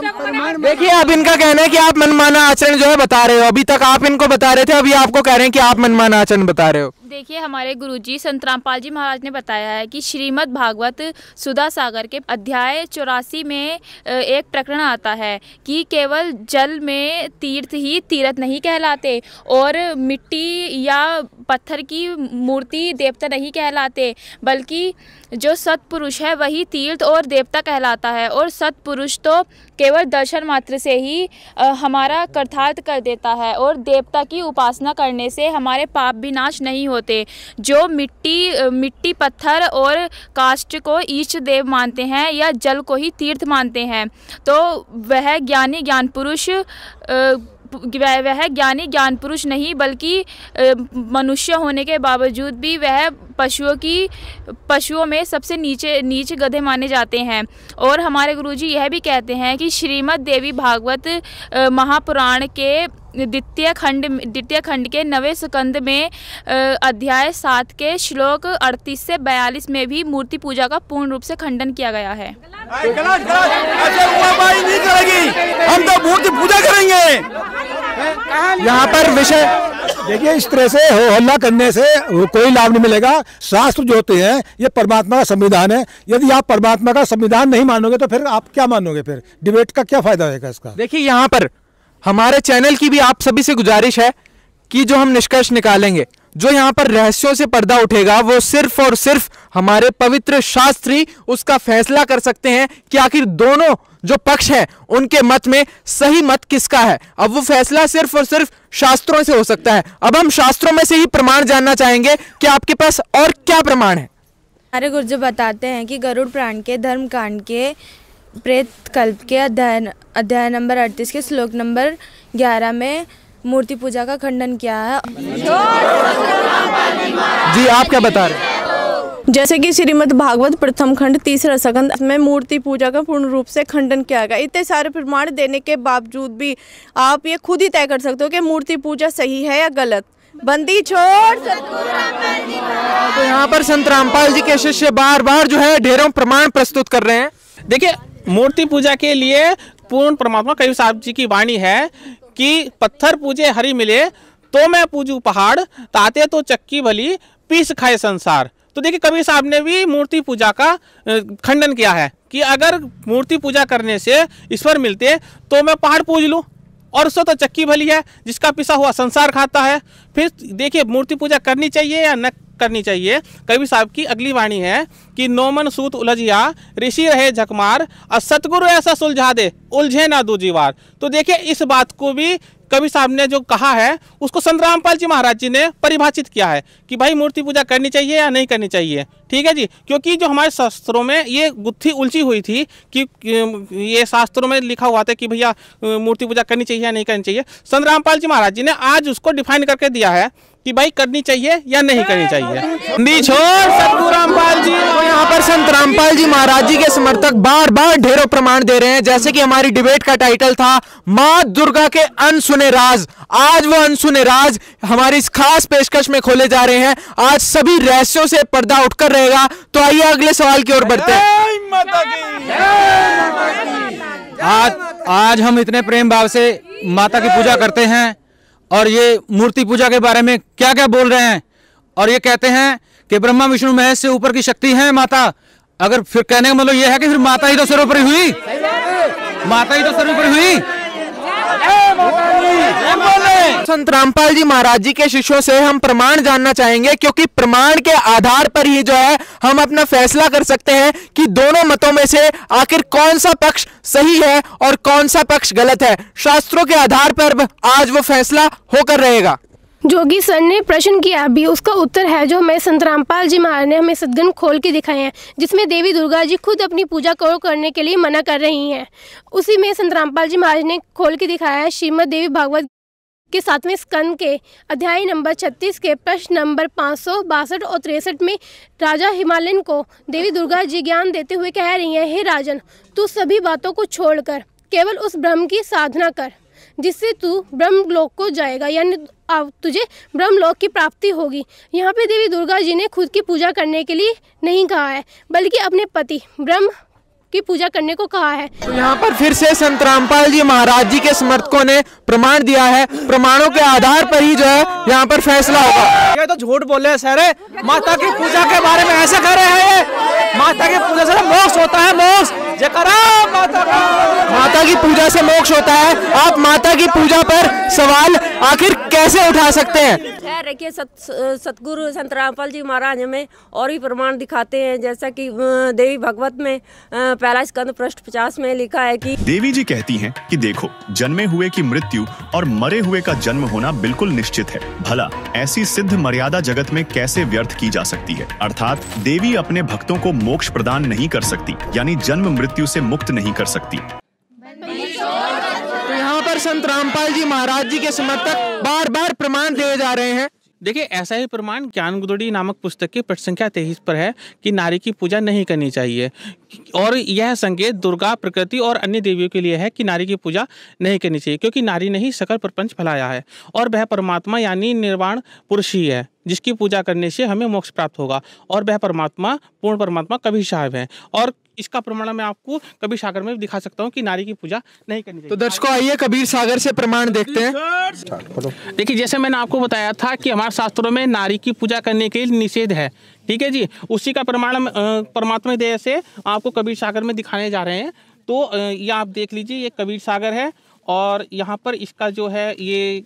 देखिए, अब इनका कहना है कि आप मनमाना आचरण जो है बता रहे हो। अभी तक आप इनको बता रहे थे, अभी आपको कह रहे हैं कि आप मनमाना आचरण बता रहे हो। देखिए, हमारे गुरुजी संत रामपाल जी महाराज ने बताया है कि श्रीमद् भागवत सुधा सागर के अध्याय 84 में एक प्रकरण आता है कि केवल जल में तीर्थ ही तीर्थ नहीं कहलाते और मिट्टी या पत्थर की मूर्ति देवता नहीं कहलाते, बल्कि जो सत्पुरुष है वही तीर्थ और देवता कहलाता है। और सत्पुरुष तो केवल दर्शन मात्र से ही हमारा कृतार्थ कर देता है और देवता की उपासना करने से हमारे पाप भी नाश नहीं होते। जो मिट्टी पत्थर और काष्ठ को ईष्ट देव मानते हैं या जल को ही तीर्थ मानते हैं, तो वह ज्ञानी ज्ञान पुरुष नहीं, बल्कि मनुष्य होने के बावजूद भी वह पशुओं में सबसे नीच गधे माने जाते हैं। और हमारे गुरुजी यह भी कहते हैं कि श्रीमद् देवी भागवत महापुराण के द्वितीय खंड के 9वें स्कंद में अध्याय 7 के श्लोक 38 से 42 में भी मूर्ति पूजा का पूर्ण रूप से खंडन किया गया है। हम तो मूर्ति पूजा करेंगे। यहाँ पर विषय देखिए, इस तरह से हो हल्ला करने से कोई लाभ नहीं मिलेगा। शास्त्र जो होते हैं ये परमात्मा का संविधान है। यदि आप परमात्मा का संविधान नहीं मानोगे तो फिर आप क्या मानोगे? फिर डिबेट का क्या फायदा होगा इसका? देखिए, यहाँ पर हमारे चैनल की भी आप सभी से गुजारिश है कि जो हम निष्कर्ष निकालेंगे, जो यहाँ पर रहस्यों से पर्दा उठेगा, वो सिर्फ और सिर्फ हमारे पवित्र शास्त्र ही उसका फैसला कर सकते हैं कि आखिर दोनों जो पक्ष है उनके मत में सही मत किसका है। अब वो फैसला सिर्फ और सिर्फ शास्त्रों से हो सकता है। अब हम शास्त्रों में से ही प्रमाण जानना चाहेंगे कि आपके पास और क्या प्रमाण है। हमारे गुरुजी बताते हैं कि गरुड़ पुराण के धर्म कांड के प्रेत कल्प के अध्याय नंबर 38 के श्लोक नंबर 11 में मूर्ति पूजा का खंडन किया है। जी, आप क्या बता रहे हैं? जैसे कि श्रीमद् भागवत प्रथम खंड 3रा स्कंद में मूर्ति पूजा का पूर्ण रूप से खंडन किया गया। इतने सारे प्रमाण देने के बावजूद भी आप ये खुद ही तय कर सकते हो कि मूर्ति पूजा सही है या गलत। बंदी छोड़। तो यहाँ पर संत रामपाल जी के शिष्य बार बार जो है ढेरों प्रमाण प्रस्तुत कर रहे हैं। देखिए, मूर्ति पूजा के लिए पूर्ण परमात्मा कबीर साहब जी की वाणी है कि पत्थर पूजे हरि मिले तो मैं पूजू पहाड़, ताते तो चक्की भली पीस खाए संसार। तो देखिए, कबीर साहब ने भी मूर्ति पूजा का खंडन किया है कि अगर मूर्ति पूजा करने से ईश्वर मिलते तो मैं पहाड़ पूज लूँ, और उससे तो चक्की भली है जिसका पिसा हुआ संसार खाता है। फिर देखिए, मूर्ति पूजा करनी चाहिए या न करनी चाहिए। कबीर साहब की अगली वाणी है कि नौमन सूत उलझिया ऋषि रहे झकमार, और सतगुरु ऐसा सुलझा दे उलझे ना दूजी बार। तो देखिए, इस बात को भी कबीर साहब ने जो कहा है उसको संत रामपाल जी महाराज जी ने परिभाषित किया है कि भाई मूर्ति पूजा करनी चाहिए या नहीं करनी चाहिए। ठीक है जी, क्योंकि जो हमारे शास्त्रों में ये गुत्थी उलझी हुई थी कि ये शास्त्रों में लिखा हुआ था कि भैया मूर्ति पूजा करनी चाहिए या नहीं करनी चाहिए। संत रामपाल जी महाराज जी ने आज उसको डिफाइन करके दिया है कि भाई करनी चाहिए या नहीं करनी चाहिए। सतगुरु रामपाल जी, तो यहाँ पर संत रामपाल जी महाराज जी के समर्थक बार बार ढेरों प्रमाण दे रहे हैं। जैसे कि हमारी डिबेट का टाइटल था माँ दुर्गा के अनसुने राज। आज वो अनसुने राज हमारी इस खास पेशकश में खोले जा रहे हैं। आज सभी रहस्यों से पर्दा उठकर रहेगा। तो आइए अगले सवाल की ओर बढ़ते हैं। आज हम इतने प्रेम भाव से माता की पूजा करते हैं और ये मूर्ति पूजा के बारे में क्या क्या बोल रहे हैं, और ये कहते हैं कि ब्रह्मा विष्णु महेश से ऊपर की शक्ति है माता। अगर फिर कहने का मतलब ये है कि फिर माता ही तो सर्वोपरि हुई, माता ही तो सर्वोपरि हुई। संत रामपाल जी महाराज जी के शिष्यों से हम प्रमाण जानना चाहेंगे, क्योंकि प्रमाण के आधार पर ही जो है हम अपना फैसला कर सकते हैं कि दोनों मतों में से आखिर कौन सा पक्ष सही है और कौन सा पक्ष गलत है। शास्त्रों के आधार पर आज वो फैसला होकर रहेगा। जोगी सर ने प्रश्न किया अभी, उसका उत्तर है जो हमें संत रामपाल जी महाराज ने हमें सदग्रंथ खोल के दिखाए हैं, जिसमें देवी दुर्गा जी खुद अपनी पूजा करने के लिए मना कर रही हैं। उसी में संत रामपाल जी महाराज ने खोल के दिखाया है श्रीमद् देवी भागवत के 7वें स्कंद के अध्याय नंबर 36 के प्रश्न नंबर 562 और 63 में राजा हिमालयन को देवी दुर्गा जी ज्ञान देते हुए कह रही हैं, हे राजन, तू सभी बातों को छोड़कर केवल उस ब्रह्म की साधना कर जिससे तू ब्रह्मलोक को जाएगा, यानी तुझे ब्रह्मलोक की प्राप्ति होगी। यहाँ पे देवी दुर्गा जी ने खुद की पूजा करने के लिए नहीं कहा है, बल्कि अपने पति ब्रह्म की पूजा करने को कहा है। तो यहाँ पर फिर से संत रामपाल जी महाराज जी के समर्थकों ने प्रमाण दिया है, प्रमाणों के आधार पर ही जो है यहाँ पर फैसला होगा। ये तो झूठ बोल रहे हैं सर, माता की पूजा के बारे में ऐसे कह रहे हैं। ये माता की पूजा से मोक्ष होता है, मोक्ष माता की पूजा से मोक्ष होता है। आप माता की पूजा पर सवाल आखिर कैसे उठा सकते हैं? देखिए, सतगुरु संत रामपाल जी महाराज हमें और भी प्रमाण दिखाते हैं, जैसा कि देवी भागवत में पहला स्कंद पृष्ठ 50 में लिखा है कि देवी जी कहती हैं कि देखो, जन्मे हुए की मृत्यु और मरे हुए का जन्म होना बिल्कुल निश्चित है। भला ऐसी सिद्ध मर्यादा जगत में कैसे व्यर्थ की जा सकती है? अर्थात देवी अपने भक्तों को मोक्ष प्रदान नहीं कर सकती, यानी जन्म मृत्यु से मुक्त नहीं कर सकती। तो यहाँ पर संत रामपाल जी महाराज जी के समर्थक बार बार प्रमाण दिए जा रहे हैं। देखिए, ऐसा ही प्रमाण ज्ञान गुदड़ी नामक पुस्तक की पृष्ठ संख्या 23 पर है कि नारी की पूजा नहीं करनी चाहिए, और यह संकेत दुर्गा, प्रकृति और अन्य देवियों के लिए है कि नारी की पूजा नहीं करनी चाहिए, क्योंकि नारी ने ही सकल प्रपंच फैलाया है और वह परमात्मा यानी निर्वाण पुरुष ही है, जिसकी पूजा करने से हमें मोक्ष प्राप्त होगा, और वह परमात्मा पूर्ण परमात्मा कबीर साहब है। और इसका प्रमाण मैं आपको कबीर सागर में दिखा सकता हूँ कि नारी की पूजा नहीं करनी चाहिए। तो दर्शकों, आइए कबीर सागर से प्रमाण देखते हैं। देखिए, जैसे मैंने आपको बताया था कि हमारे शास्त्रों में नारी की पूजा करने के लिए निषेध है, ठीक है जी। उसी का प्रमाण परमात्मा दया से आपको कबीर सागर में दिखाने जा रहे हैं। तो ये आप देख लीजिए, ये कबीर सागर है, और यहाँ पर इसका जो है ये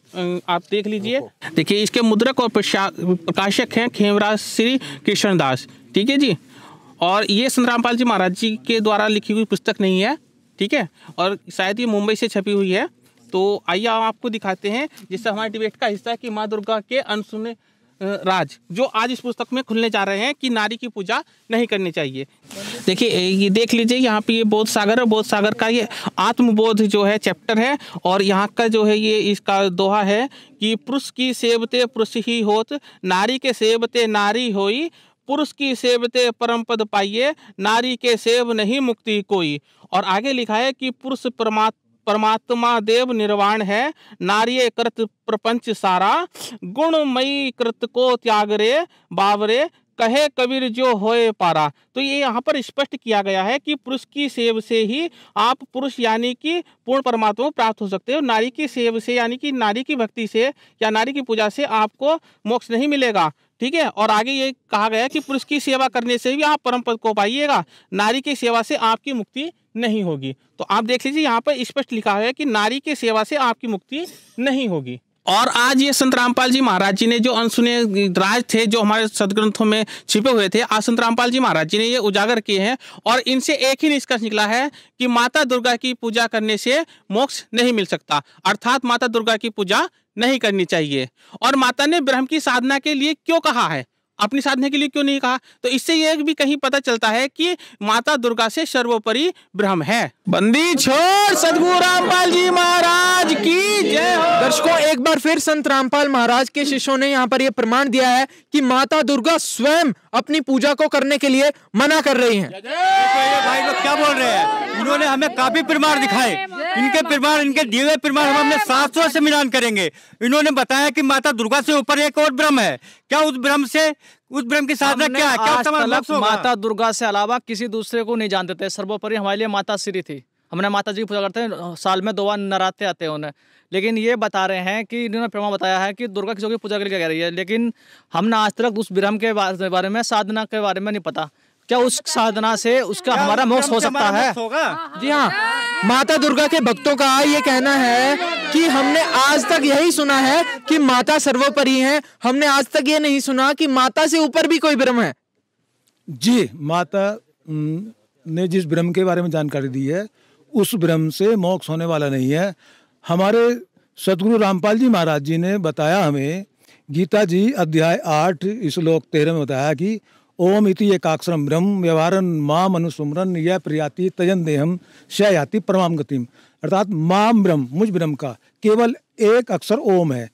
आप देख लीजिए। देखिए, इसके मुद्रक और प्रकाशक हैं खेमराज श्री कृष्णदास, ठीक है जी। और ये संत रामपाल जी महाराज जी के द्वारा लिखी हुई पुस्तक नहीं है, ठीक है, और शायद ये मुंबई से छपी हुई है। तो आइए आपको दिखाते हैं, जिससे हमारे डिबेट का हिस्सा है कि माँ दुर्गा के अनसुने राज जो आज इस पुस्तक में खुलने जा रहे हैं कि नारी की पूजा नहीं करनी चाहिए। देखिए, ये देख लीजिए, यहाँ पे ये बोध सागर है, बोध सागर का ये आत्मबोध जो है चैप्टर है, और यहाँ का जो है ये इसका दोहा है कि पुरुष की सेवते पुरुष ही होत, नारी के सेवते नारी होई, पुरुष की सेवते परम पद पाइये, नारी के सेव नहीं मुक्ति कोई। और आगे लिखा है कि पुरुष परमात्मा देव निर्वाण है, नारी कृत प्रपंच सारा, गुणमयी कृत को त्याग रे बावरे, कहे कबीर जो होए पारा। तो ये यहाँ पर स्पष्ट किया गया है कि पुरुष की सेव से ही आप पुरुष यानी कि पूर्ण परमात्मा को प्राप्त हो सकते हो, नारी की सेव से यानी कि नारी की भक्ति से या नारी की पूजा से आपको मोक्ष नहीं मिलेगा, ठीक है। और आगे ये कहा गया है कि पुरुष की सेवा करने से भी आप परम पद को पाइएगा, नारी की सेवा से आपकी मुक्ति नहीं होगी। तो आप देख लीजिए, यहाँ पर स्पष्ट लिखा है कि नारी की सेवा से आपकी मुक्ति नहीं होगी। और आज ये संत रामपाल जी महाराज जी ने जो अनसुने राज थे जो हमारे सदग्रंथों में छिपे हुए थे, आज संत रामपाल जी महाराज जी ने ये उजागर किए हैं, और इनसे एक ही निष्कर्ष निकला है कि माता दुर्गा की पूजा करने से मोक्ष नहीं मिल सकता, अर्थात माता दुर्गा की पूजा नहीं करनी चाहिए। और माता ने ब्रह्म की साधना के लिए क्यों कहा है, अपनी साधना के लिए क्यों नहीं कहा? तो इससे ये भी कहीं पता चलता है कि माता दुर्गा से सर्वोपरि ब्रह्म है। बंदी छोड़ सदगुरु रामपाल जी महाराज की जय हो। दर्शकों, एक बार फिर संत रामपाल महाराज के शिष्यों ने यहाँ पर यह प्रमाण दिया है कि माता दुर्गा स्वयं अपनी पूजा को करने के लिए मना कर रही हैं। ये भाई लोग क्या बोल रहे हैं? इन्होंने हमें काफी प्रमाण दिखाए, इनके प्रमाण, इनके दिए हुए प्रमाण हम अपने शास्त्रों से मिलान करेंगे। इन्होंने बताया कि माता दुर्गा से ऊपर एक और ब्रह्म है, क्या उस ब्रह्म की साधना क्या है? क्या माता दुर्गा से अलावा किसी दूसरे को नहीं जानते थे, सर्वोपरि हमारे लिए माता श्री थी। हमने माता जी की पूजा करते हैं, साल में 2 बार नराते आते हैं उन्हें। लेकिन ये बता रहे हैं कि इन्होंने प्रमाण बताया है कि दुर्गा किसी की पूजा के लिए कह रही है, लेकिन हमने आज तक उस ब्रह्म के बारे में, साधना के बारे में नहीं पता क्या उस साधना से उसका हमारा मोक्ष हो सकता है? जी हाँ, माता दुर्गा के भक्तों का ये कहना है कि हमने आज तक यही सुना है कि माता सर्वोपरि है, हमने आज तक ये नहीं सुना कि माता से ऊपर भी कोई ब्रह्म है। जी, माता ने जिस ब्रह्म के बारे में जानकारी दी है उस ब्रह्म से मोक्ष होने वाला नहीं है। हमारे सतगुरु रामपाल जी महाराज जी ने बताया हमें, गीता जी अध्याय 8 श्लोक 13 में बताया कि ओम इति एकाक्षरम ब्रह्म व्यवहारन माम अनुस्मरन यह प्रियाति तजन देहम शयाति परमाम गतिम। अर्थात माम ब्रह्म, मुझ ब्रह्म का केवल एक अक्षर ओम है,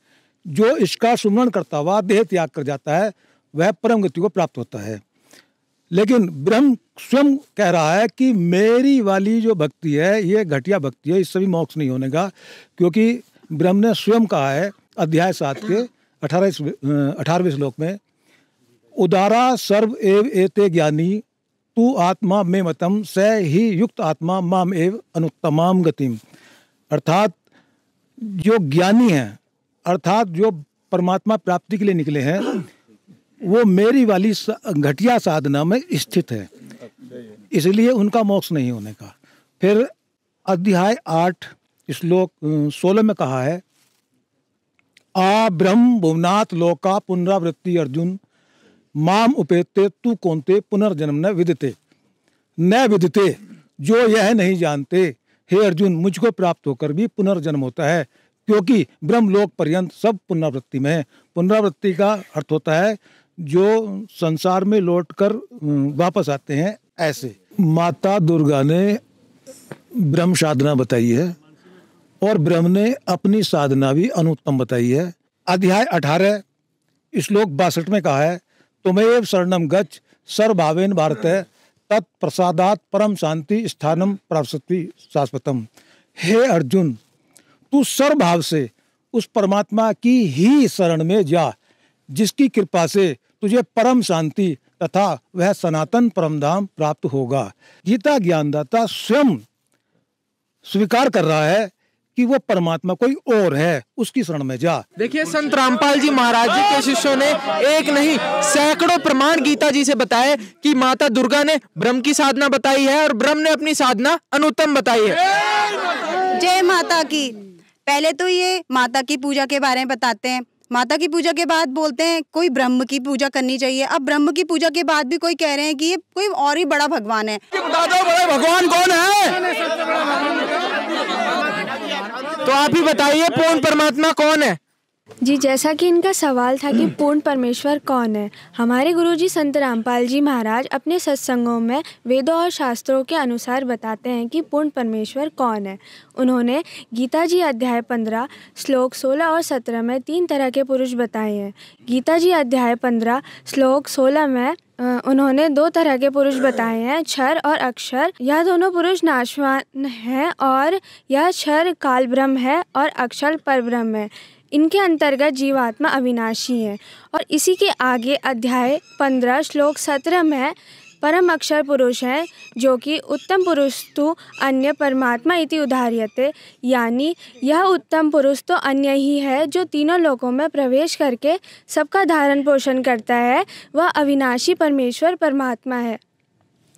जो इसका सुमरण करता हुआ देह त्याग कर जाता है वह परम गति को प्राप्त होता है। लेकिन ब्रह्म स्वयं कह रहा है कि मेरी वाली जो भक्ति है ये घटिया भक्ति है, इससे भी मोक्ष नहीं होने का, क्योंकि ब्रह्म ने स्वयं कहा है अध्याय 7 के 18वें श्लोक में, उदारा सर्व एव एते ज्ञानी तू आत्मा में मतम स ही युक्त आत्मा माम एव अनुत्तमाम गतिम। अर्थात जो ज्ञानी हैं, अर्थात जो परमात्मा प्राप्ति के लिए निकले हैं, वो मेरी वाली घटिया साधना में स्थित है, इसलिए उनका मोक्ष नहीं होने का। फिर अध्याय 8 श्लोक 16 में कहा है, आ ब्रह्म भुवनाथ लोका पुनरावृत्ति अर्जुन माम उपेते तू कौनते पुनर्जन्म न विदिते। न विदिते, जो यह नहीं जानते हे अर्जुन मुझको प्राप्त होकर भी पुनर्जन्म होता है, क्योंकि ब्रह्मलोक पर्यंत सब पुनरावृत्ति में है। पुनरावृत्ति का अर्थ होता है जो संसार में लौटकर वापस आते हैं, ऐसे। माता दुर्गा ने ब्रह्म साधना बताई है और ब्रह्म ने अपनी साधना भी अनुत्तम बताई है। अध्याय 18 श्लोक 62 में कहा है, तुम्हें शरणम गच्छ सर्वभावेन भारत तत्प्रसादात परम शांति स्थानम प्राप्स्यति शाश्वतम। हे अर्जुन, तू सर्वभाव से उस परमात्मा की ही शरण में जा, जिसकी कृपा से तुझे परम शांति तथा वह सनातन परमधाम प्राप्त होगा। गीता ज्ञानदाता स्वयं स्वीकार कर रहा है कि वो परमात्मा कोई और है, उसकी शरण में जा। देखिए, संत रामपाल जी महाराज जी के शिष्यों ने एक नहीं सैकड़ों प्रमाण गीता जी से बताए कि माता दुर्गा ने ब्रह्म की साधना बताई है और ब्रह्म ने अपनी साधना अनुत्तम बताई है। जय माता की। पहले तो ये माता की पूजा के बारे में बताते हैं, माता की पूजा के बाद बोलते हैं कोई ब्रह्म की पूजा करनी चाहिए। अब ब्रह्म की पूजा के बाद भी कोई कह रहे हैं कि ये कोई और ही बड़ा भगवान है। बता दो बड़े भगवान कौन है? तो आप ही बताइए, पूर्ण परमात्मा कौन है? जी, जैसा कि इनका सवाल था कि पूर्ण परमेश्वर कौन है, हमारे गुरुजी संत रामपाल जी महाराज अपने सत्संगों में वेदों और शास्त्रों के अनुसार बताते हैं कि पूर्ण परमेश्वर कौन है। उन्होंने गीता जी अध्याय 15 श्लोक 16 और 17 में 3 तरह के पुरुष बताए हैं। गीता जी अध्याय 15 श्लोक 16 में उन्होंने 2 तरह के पुरुष बताए हैं, क्षर और अक्षर। यह दोनों पुरुष नाशवान हैं और यह क्षर काल ब्रह्म है और अक्षर परब्रह्म है। इनके अंतर्गत जीवात्मा अविनाशी है। और इसी के आगे अध्याय 15 श्लोक 17 में परम अक्षर पुरुष हैं, जो कि उत्तम पुरुष तो अन्य परमात्मा इति उदाहृयते, यानी यह उत्तम पुरुष तो अन्य ही है जो तीनों लोकों में प्रवेश करके सबका धारण पोषण करता है। वह अविनाशी परमेश्वर परमात्मा है।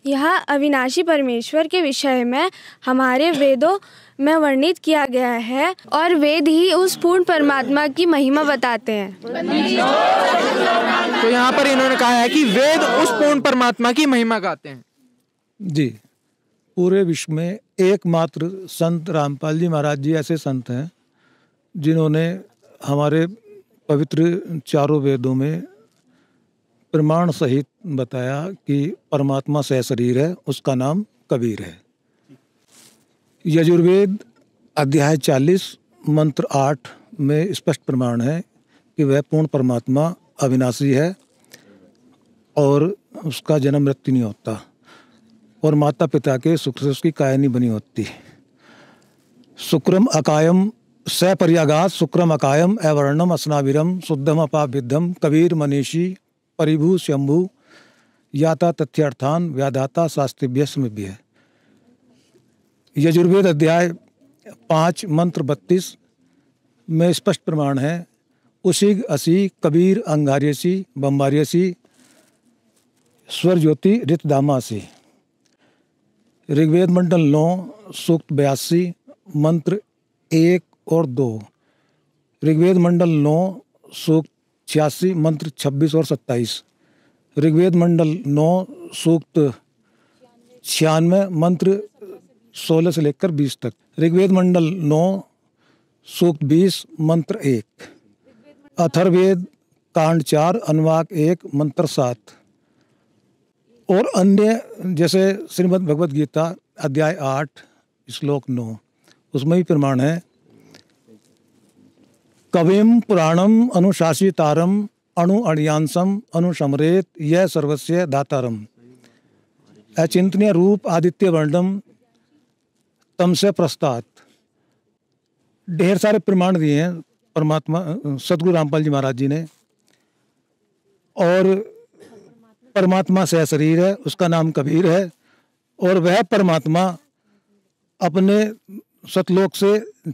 यह अविनाशी परमेश्वर के विषय में हमारे वेदों में वर्णित किया गया है और वेद ही उस पूर्ण परमात्मा की महिमा बताते हैं। तो यहाँ पर इन्होंने कहा है कि वेद उस पूर्ण परमात्मा की महिमा गाते हैं। जी, पूरे विश्व में एकमात्र संत रामपाल जी महाराज जी ऐसे संत हैं जिन्होंने हमारे पवित्र चारों वेदों में प्रमाण सहित बताया कि परमात्मा सहशरीर है, उसका नाम कबीर है। यजुर्वेद अध्याय 40 मंत्र 8 में स्पष्ट प्रमाण है कि वह पूर्ण परमात्मा अविनाशी है और उसका जन्म मृत्यु नहीं होता और माता पिता के सुख से उसकी काया नहीं बनी होती। शुक्रम अकायम सपर्यागात शुक्रम अकायम अवर्णम अस्नाविरम शुद्धम अपाविद्धम कबीर मनीषी परिभू शंभु याता तथ्यार्थान व्याधाता शास्त्रिभ्य स्मृभ्य। यजुर्वेद अध्याय 5 मंत्र 32 में स्पष्ट प्रमाण है, उसी असी कबीर अंगार्यसी बम्बार्यसी स्वर ज्योति ऋतदामासी। ऋग्वेद मंडल 9 सूक्त 82 मंत्र 1 और 2। ऋग्वेद मंडल 9 सूक्त 86 मंत्र 26 और 27। ऋग्वेद मंडल 9 सूक्त 96 मंत्र 16 से लेकर 20 तक। ऋग्वेद मंडल 9 सूक्त 20 मंत्र 1। अथर्ववेद कांड 4 अनुवाक 1 मंत्र 7। और अन्य जैसे श्रीमद् भगवद गीता अध्याय 8 श्लोक 9, उसमें भी प्रमाण है। कविम पुराणम अनुशासितारम अणु अणियांसम अनुशमरेत यह सर्वस्य दातारम। अचिंतनीय रूप आदित्य वर्णम तम से प्रस्तात। ढेर सारे प्रमाण दिए हैं परमात्मा सतगुरु रामपाल जी महाराज जी ने। और परमात्मा से शरीर है, उसका नाम कबीर है। और वह परमात्मा अपने सतलोक से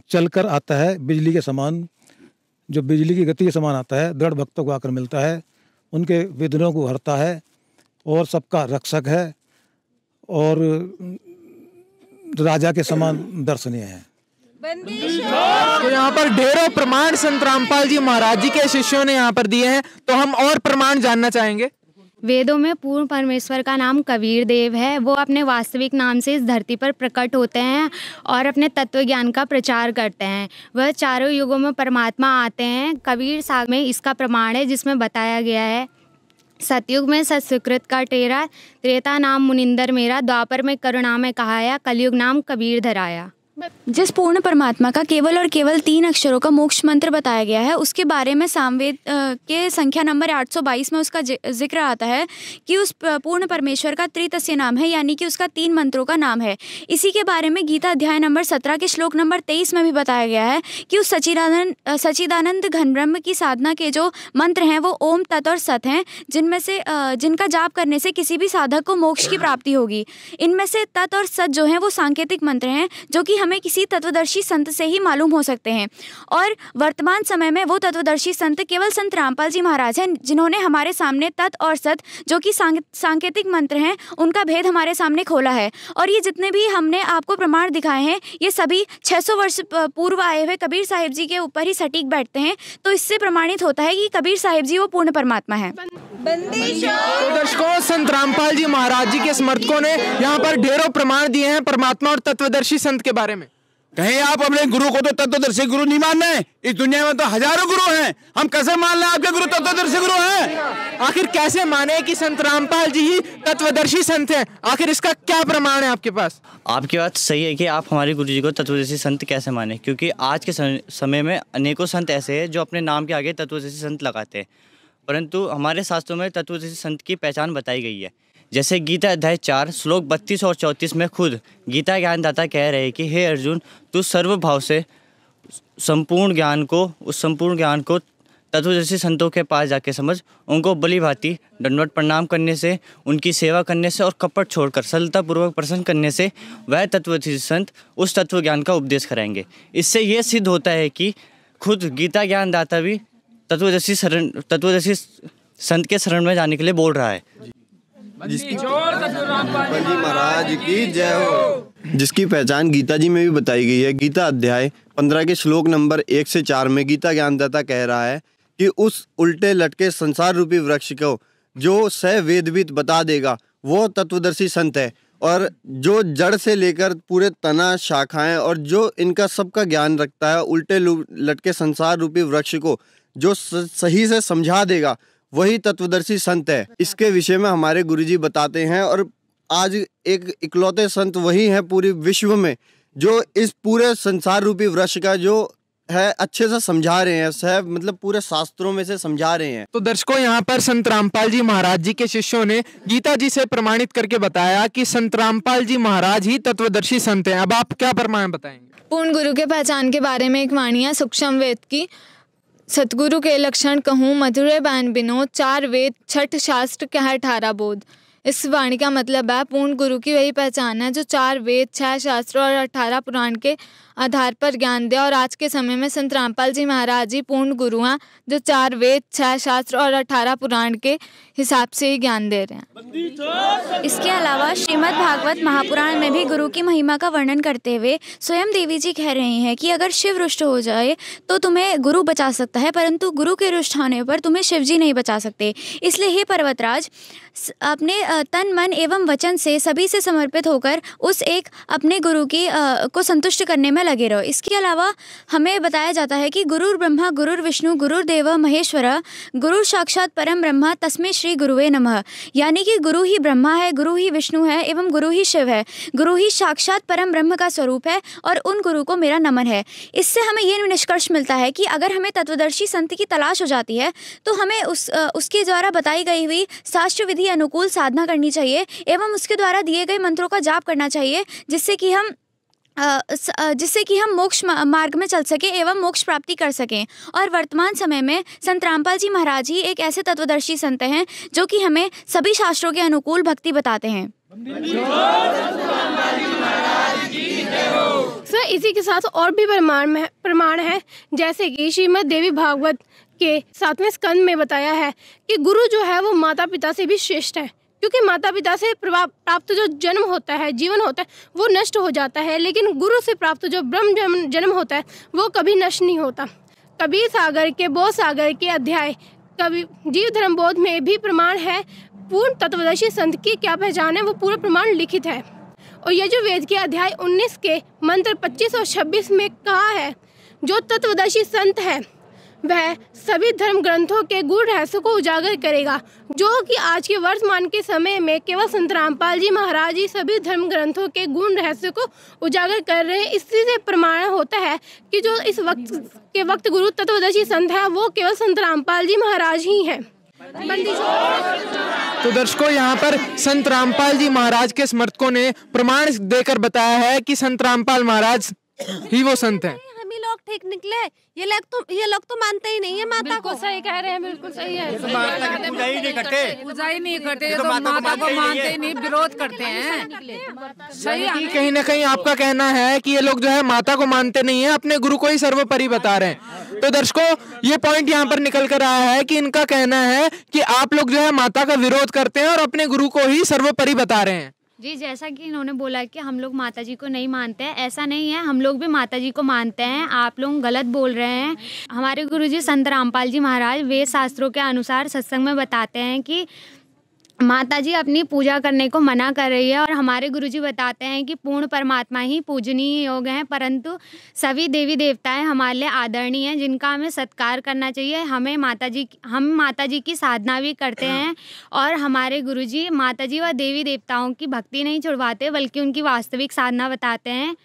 चलकर आता है बिजली के समान, जो बिजली की गति के समान आता है, दृढ़ भक्तों को आकर मिलता है, उनके विघ्नों को हरता है और सबका रक्षक है और राजा के समान दर्शनीय है। तो यहाँ पर ढेरों प्रमाण संत रामपाल जी महाराज जी के शिष्यों ने यहाँ पर दिए हैं, तो हम और प्रमाण जानना चाहेंगे। वेदों में पूर्ण परमेश्वर का नाम कबीर देव है। वो अपने वास्तविक नाम से इस धरती पर प्रकट होते हैं और अपने तत्व ज्ञान का प्रचार करते हैं। वह चारों युगों में परमात्मा आते हैं। कबीर सागर में इसका प्रमाण है, जिसमें बताया गया है, सतयुग में सत्सुकृत का टेरा, त्रेता नाम मुनिंदर मेरा, द्वापर में करुणा में कहाया, कलयुग नाम कबीर धराया। जिस पूर्ण परमात्मा का केवल और केवल 3 अक्षरों का मोक्ष मंत्र बताया गया है, उसके बारे में सामवेद के संख्या नंबर 822 में उसका जिक्र आता है कि उस पूर्ण परमेश्वर का त्रितस्य नाम है, यानी कि उसका 3 मंत्रों का नाम है। इसी के बारे में गीता अध्याय नंबर 17 के श्लोक नंबर 23 में भी बताया गया है कि उस सच्चिदानंद घन ब्रह्म की साधना के जो मंत्र हैं वो ओम, तत् और सत हैं, जिनमें से जिनका जाप करने से किसी भी साधक को मोक्ष की प्राप्ति होगी। इनमें से तत् और सत जो हैं वो सांकेतिक मंत्र हैं, जो कि हमें किसी तत्वदर्शी संत से ही मालूम हो सकते हैं। और वर्तमान समय में वो तत्वदर्शी संत केवल संत रामपाल जी महाराज हैं, जिन्होंने हमारे सामने तत् और सत जो कि सांकेतिक मंत्र हैं उनका भेद हमारे सामने खोला है। और ये जितने भी हमने आपको प्रमाण दिखाए हैं, ये सभी 600 वर्ष पूर्व आए हुए कबीर साहिब जी के ऊपर ही सटीक बैठते हैं। तो इससे प्रमाणित होता है कि कबीर साहिब जी वो पूर्ण परमात्मा है। तो दर्शकों, संत रामपाल जी महाराज जी के समर्थकों ने यहाँ पर ढेरों प्रमाण दिए हैं परमात्मा और तत्वदर्शी संत के बारे में। कहीं आप अपने गुरु को तो तत्वदर्शी गुरु नहीं मान रहे। इस दुनिया में तो हजारों गुरु हैं, हम कैसे मान लें आपके गुरु तत्वदर्शी गुरु हैं? आखिर कैसे माने कि संत रामपाल जी ही तत्वदर्शी संत हैं? आखिर इसका क्या प्रमाण है आपके पास? आपकी बात सही है कि आप हमारे गुरु जी को तत्वदर्शी संत कैसे माने, क्योंकि आज के समय में अनेकों संत ऐसे हैं जो अपने नाम के आगे तत्वदर्शी संत लगाते हैं, परंतु हमारे शास्त्रों में तत्वदर्शी संत की पहचान बताई गई है। जैसे गीता अध्याय 4 श्लोक 32 और 34 में खुद गीता ज्ञानदाता कह रहे हैं कि हे अर्जुन, तू सर्वभाव से संपूर्ण ज्ञान को तत्वदर्शी संतों के पास जाके समझ। उनको भली भांति दंडवत प्रणाम करने से, उनकी सेवा करने से और कपट छोड़कर सरलतापूर्वक प्रसन्न करने से वह तत्वदर्शी संत उस तत्व ज्ञान का उपदेश कराएंगे। इससे ये सिद्ध होता है कि खुद गीता ज्ञानदाता भी तत्वदर्शी संत के शरण में जाने के लिए बोल रहा है। जिसकी महाराज की जय हो। जिसकी पहचान गीता जी में भी बताई गई है। गीता अध्याय 15 के श्लोक नंबर 1 से 4 में गीता ज्ञानदाता कह रहा है कि उस उल्टे लटके संसार रूपी वृक्ष को जो सह वेदविद बता देगा वो तत्वदर्शी संत है। और जो जड़ से लेकर पूरे तना, शाखाएं और जो इनका सबका ज्ञान रखता है, उल्टे लटके संसार रूपी वृक्ष को जो सही से समझा देगा वही तत्वदर्शी संत है। इसके विषय में हमारे गुरुजी बताते हैं। और आज एक इकलौते संत वही हैं पूरी विश्व में जो इस पूरे संसार रूपी वृक्ष का जो है अच्छे से समझा रहे हैं, मतलब पूरे शास्त्रों में से समझा रहे हैं। तो दर्शकों, यहाँ पर संत रामपाल जी महाराज जी के शिष्यों ने गीता जी से प्रमाणित करके बताया कि संत रामपाल जी महाराज ही तत्वदर्शी संत हैं। अब आप क्या प्रमाण बताएंगे? पूर्ण गुरु के पहचान के बारे में एक वाणी है सूक्ष्म वेद की। सतगुरु के लक्षण कहूँ मधुरे बैन विनोद, 4 वेद 6 शास्त्र क्या 18 बोध। इस वाणी का मतलब है पूर्ण गुरु की वही पहचान है जो 4 वेद 6 शास्त्र और 18 पुराण के आधार पर ज्ञान दे। और आज के समय में संत रामपाल जी महाराज ही पूर्ण गुरु हैं, जो 4 वेद, 6 शास्त्र और 18 पुराण के हिसाब से ही ज्ञान दे रहे हैं। इसके अलावा श्रीमद् भागवत महापुराण में भी गुरु की महिमा का वर्णन करते हुए स्वयं देवी जी कह रही हैं कि अगर शिव रुष्ट हो जाए तो तुम्हें गुरु बचा सकता है, परंतु गुरु के रुष्ट होने पर तुम्हें शिव जी नहीं बचा सकते। इसलिए हे पर्वतराज, अपने तन मन एवं वचन से सभी से समर्पित होकर उस एक अपने गुरु की को संतुष्ट करने में लगे रहो। इसके अलावा हमें बताया जाता है कि गुरुर् ब्रह्मा गुरुर् विष्णु गुरुर्देव महेश्वर गुरु साक्षात परम ब्रह्मा तस्मै श्री गुरुवे नमः, यानी कि गुरु ही ब्रह्मा है, गुरु ही विष्णु है एवं गुरु ही शिव है, गुरु ही साक्षात परम ब्रह्म का स्वरूप है और उन गुरु को मेरा नमन है। इससे हमें ये निष्कर्ष मिलता है कि अगर हमें तत्वदर्शी संत की तलाश हो जाती है तो हमें उसके द्वारा बताई गई हुई शास्त्र विधि अनुकूल साधना करनी चाहिए एवं उसके द्वारा दिए गए मंत्रों का जाप करना चाहिए, जिससे कि हम मोक्ष मार्ग में चल सके एवं मोक्ष प्राप्ति कर सकें। और वर्तमान समय में संत रामपाल जी महाराज ही एक ऐसे तत्वदर्शी संत हैं जो कि हमें सभी शास्त्रों के अनुकूल भक्ति बताते हैं। सर, इसी के साथ और भी प्रमाण है, जैसे कि श्रीमद् देवी भागवत के 7वें स्कंद में बताया है कि गुरु जो है वो माता पिता से भी श्रेष्ठ है, क्योंकि माता पिता से प्राप्त जो जन्म होता है, जीवन होता है, वो नष्ट हो जाता है, लेकिन गुरु से प्राप्त जो ब्रह्म जन्म होता है वो कभी नष्ट नहीं होता। कबीर सागर के बोध सागर के अध्याय कभी जीव धर्म बोध में भी प्रमाण है। पूर्ण तत्वदर्शी संत की क्या पहचान है, वो पूरा प्रमाण लिखित है। और ये जो वेद के अध्याय 19 के मंत्र 25 और 26 में कहा है, जो तत्वदर्शी संत है वह सभी धर्म ग्रंथों के गूढ़ रहस्यों को उजागर करेगा, जो कि आज के वर्तमान के समय में केवल संत रामपाल जी महाराज ही सभी धर्म ग्रंथों के गूढ़ रहस्यों को उजागर कर रहे हैं। इसी से प्रमाण होता है कि जो इस वक्त गुरु तत्वदर्शी संत है वो केवल संत रामपाल जी महाराज ही हैं। तो दर्शकों, यहाँ पर संत रामपाल जी महाराज के समर्थकों ने प्रमाण देकर बताया है कि संत रामपाल महाराज ही वो संत हैं। हम लोग ठीक निकले, ये लोग तो मानते ही नहीं है माता को। सही कह रहे हैं, बिल्कुल सही है। माता की पूजा ही नहीं करते, तो माता को मानते ही नहीं, विरोध करते हैं। सही, कहीं ना कहीं आपका कहना है कि ये लोग जो है माता को मानते नहीं है, अपने गुरु को ही सर्वोपरि बता रहे हैं। तो दर्शकों, ये पॉइंट यहाँ पर निकल कर आया है कि इनका कहना है कि आप लोग जो है माता का विरोध करते हैं और अपने गुरु को ही सर्वोपरि बता रहे हैं। जी, जैसा कि इन्होंने बोला कि हम लोग माताजी को नहीं मानते हैं, ऐसा नहीं है, हम लोग भी माताजी को मानते हैं। आप लोग गलत बोल रहे हैं। हमारे गुरुजी संत रामपाल जी महाराज वेद शास्त्रों के अनुसार सत्संग में बताते हैं कि माताजी अपनी पूजा करने को मना कर रही है, और हमारे गुरुजी बताते हैं कि पूर्ण परमात्मा ही पूजनीय योग्य हैं, परंतु सभी देवी देवताएं हमारे लिए आदरणीय हैं, जिनका हमें सत्कार करना चाहिए। हम माताजी की साधना भी करते हैं, और हमारे गुरुजी माताजी व देवी देवताओं की भक्ति नहीं छुड़वाते, बल्कि उनकी वास्तविक साधना बताते हैं